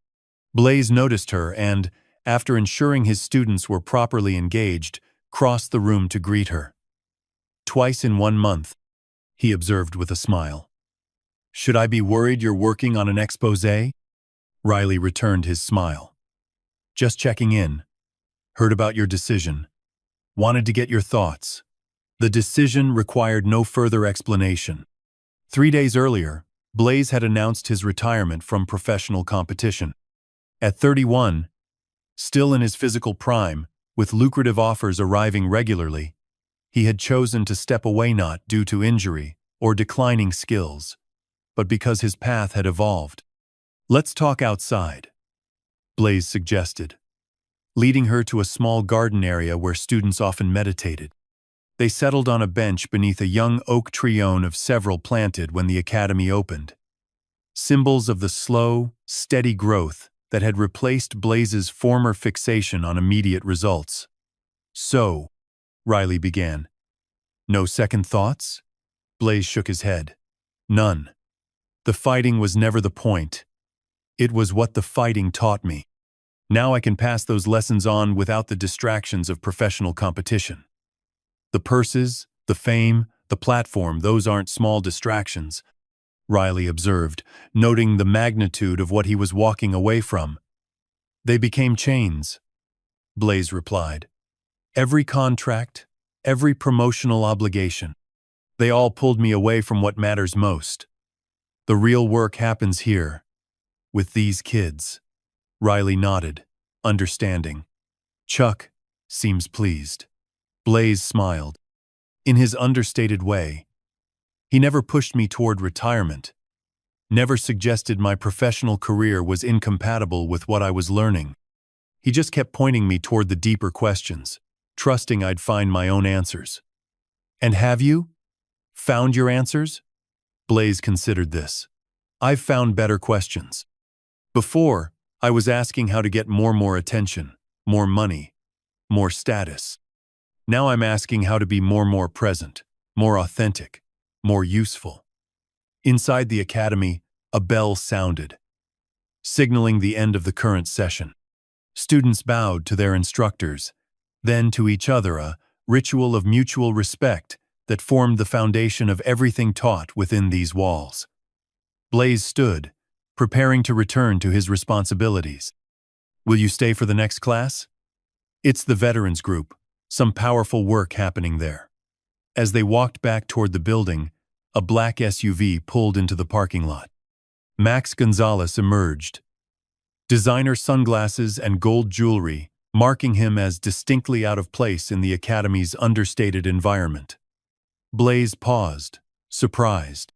Blaze noticed her and, after ensuring his students were properly engaged, crossed the room to greet her. "Twice in 1 month," he observed with a smile. "Should I be worried you're working on an exposé?" Riley returned his smile. "Just checking in. Heard about your decision. Wanted to get your thoughts." The decision required no further explanation. 3 days earlier, Blaze had announced his retirement from professional competition. At 31, still in his physical prime, with lucrative offers arriving regularly, he had chosen to step away not due to injury or declining skills, but because his path had evolved. "Let's talk outside," Blaze suggested, leading her to a small garden area where students often meditated. They settled on a bench beneath a young oak tree, one of several planted when the academy opened. Symbols of the slow, steady growth that had replaced Blaze's former fixation on immediate results. "So," Riley began. "No second thoughts?" Blaze shook his head. "None. The fighting was never the point. It was what the fighting taught me. Now I can pass those lessons on without the distractions of professional competition. The purses, the fame, the platform, those aren't small distractions," Riley observed, noting the magnitude of what he was walking away from. "They became chains," Blaze replied. "Every contract, every promotional obligation. They all pulled me away from what matters most. The real work happens here, with these kids." Riley nodded, understanding. "Chuck seems pleased." Blaze smiled. In his understated way, "He never pushed me toward retirement, never suggested my professional career was incompatible with what I was learning. He just kept pointing me toward the deeper questions, trusting I'd find my own answers." "And have you found your answers?" Blaze considered this. "I've found better questions. Before, I was asking how to get more attention, more money, more status. Now I'm asking how to be more present, more authentic, more useful." Inside the academy, a bell sounded, signaling the end of the current session. Students bowed to their instructors, then to each other, a ritual of mutual respect that formed the foundation of everything taught within these walls. Blaze stood, preparing to return to his responsibilities. Will you stay for the next class? It's the veterans group, some powerful work happening there. As they walked back toward the building, a black SUV pulled into the parking lot. Max Gonzalez emerged, designer sunglasses and gold jewelry, marking him as distinctly out of place in the academy's understated environment. Blaze paused, surprised.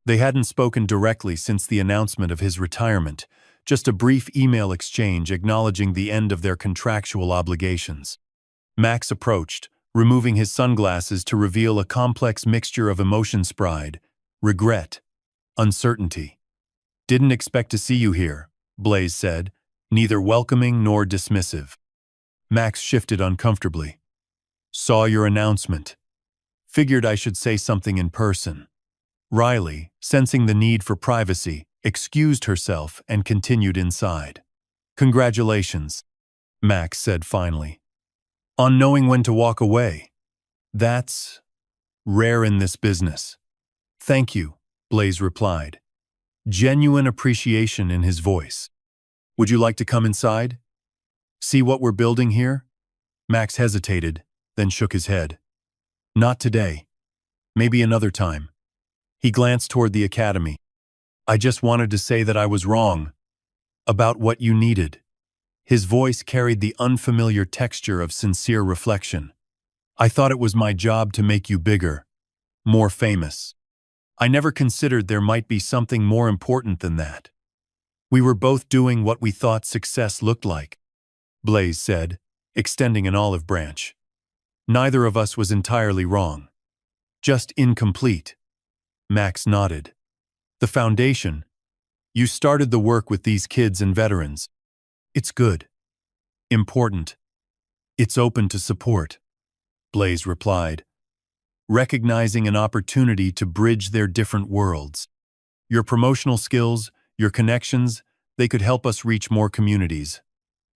They hadn't spoken directly since the announcement of his retirement, just a brief email exchange acknowledging the end of their contractual obligations. Max approached, removing his sunglasses to reveal a complex mixture of emotions: pride, regret, uncertainty. "Didn't expect to see you here," Blaze said, neither welcoming nor dismissive. Max shifted uncomfortably. "Saw your announcement. Figured I should say something in person." Riley, sensing the need for privacy, excused herself and continued inside. "Congratulations," Max said finally. "On knowing when to walk away. That's rare in this business." "Thank you," Blaze replied, genuine appreciation in his voice. "Would you like to come inside? See what we're building here?" Max hesitated, then shook his head. "Not today. Maybe another time." He glanced toward the academy. "I just wanted to say that I was wrong about what you needed." His voice carried the unfamiliar texture of sincere reflection. "I thought it was my job to make you bigger, more famous. I never considered there might be something more important than that. We were both doing what we thought success looked like," Blaze said, extending an olive branch. "Neither of us was entirely wrong. Just incomplete." Max nodded. "The foundation. You started the work with these kids and veterans. It's good. Important. It's open to support," Blaze replied, recognizing an opportunity to bridge their different worlds. "Your promotional skills, your connections, they could help us reach more communities."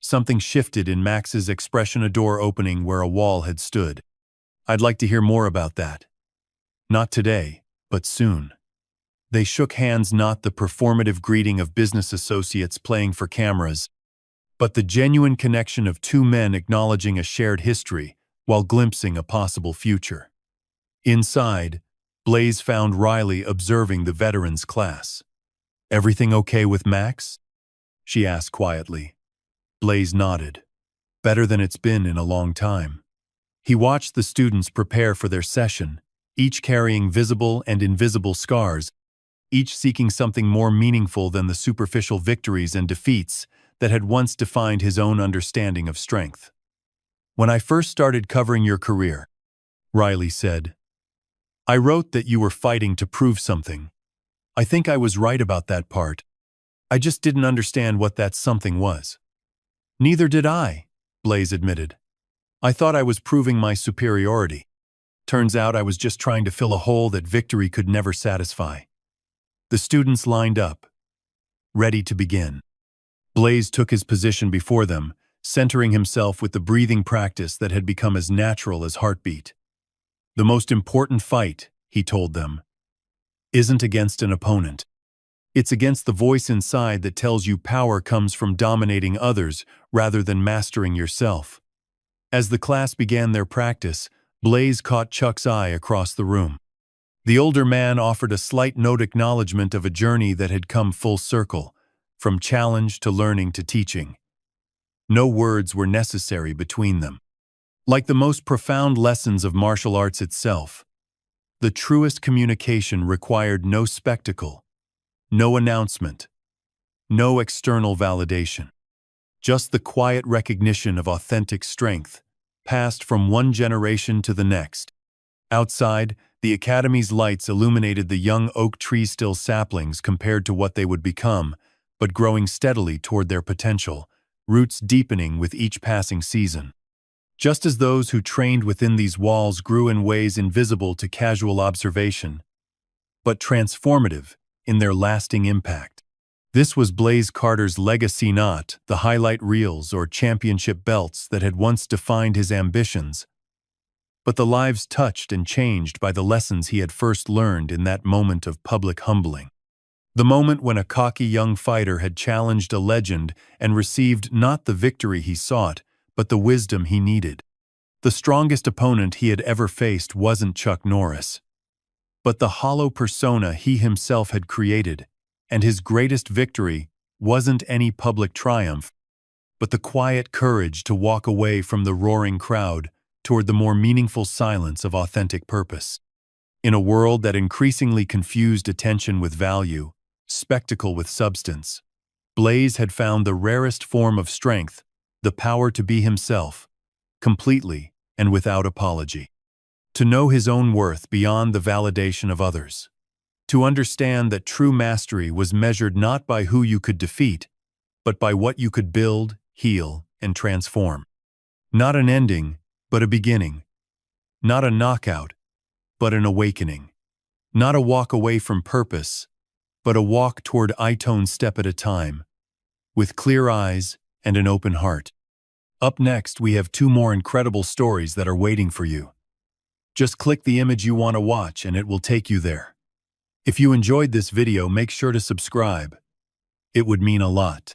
Something shifted in Max's expression, a door opening where a wall had stood. "I'd like to hear more about that. Not today, but soon." They shook hands, not the performative greeting of business associates playing for cameras, but the genuine connection of two men acknowledging a shared history while glimpsing a possible future. Inside, Blaze found Riley observing the veterans class. "Everything okay with Max?" she asked quietly. Blaze nodded. "Better than it's been in a long time." He watched the students prepare for their session, each carrying visible and invisible scars, each seeking something more meaningful than the superficial victories and defeats that had once defined his own understanding of strength. "When I first started covering your career," Riley said, "I wrote that you were fighting to prove something. I think I was right about that part. I just didn't understand what that something was." "Neither did I," Blaze admitted. "I thought I was proving my superiority. Turns out I was just trying to fill a hole that victory could never satisfy." The students lined up, ready to begin. Blaze took his position before them, centering himself with the breathing practice that had become as natural as heartbeat. "The most important fight," he told them, "isn't against an opponent. It's against the voice inside that tells you power comes from dominating others rather than mastering yourself." As the class began their practice, Blaze caught Chuck's eye across the room. The older man offered a slight note acknowledgement of a journey that had come full circle, from challenge to learning to teaching. No words were necessary between them. Like the most profound lessons of martial arts itself, the truest communication required no spectacle, no announcement, no external validation. Just the quiet recognition of authentic strength, passed from one generation to the next. Outside, the academy's lights illuminated the young oak trees, still saplings compared to what they would become, but growing steadily toward their potential, roots deepening with each passing season. Just as those who trained within these walls grew in ways invisible to casual observation, but transformative in their lasting impact. This was Blaze Carter's legacy, not the highlight reels or championship belts that had once defined his ambitions, but the lives touched and changed by the lessons he had first learned in that moment of public humbling. The moment when a cocky young fighter had challenged a legend and received not the victory he sought, but the wisdom he needed. The strongest opponent he had ever faced wasn't Chuck Norris, but the hollow persona he himself had created, and his greatest victory wasn't any public triumph, but the quiet courage to walk away from the roaring crowd toward the more meaningful silence of authentic purpose. In a world that increasingly confused attention with value, spectacle with substance, Blaze had found the rarest form of strength, the power to be himself, completely and without apology. To know his own worth beyond the validation of others. To understand that true mastery was measured not by who you could defeat, but by what you could build, heal, and transform. Not an ending, but a beginning. Not a knockout, but an awakening. Not a walk away from purpose, but a walk toward one step at a time, with clear eyes and an open heart. Up next, we have 2 more incredible stories that are waiting for you. Just click the image you want to watch and it will take you there. If you enjoyed this video, make sure to subscribe. It would mean a lot.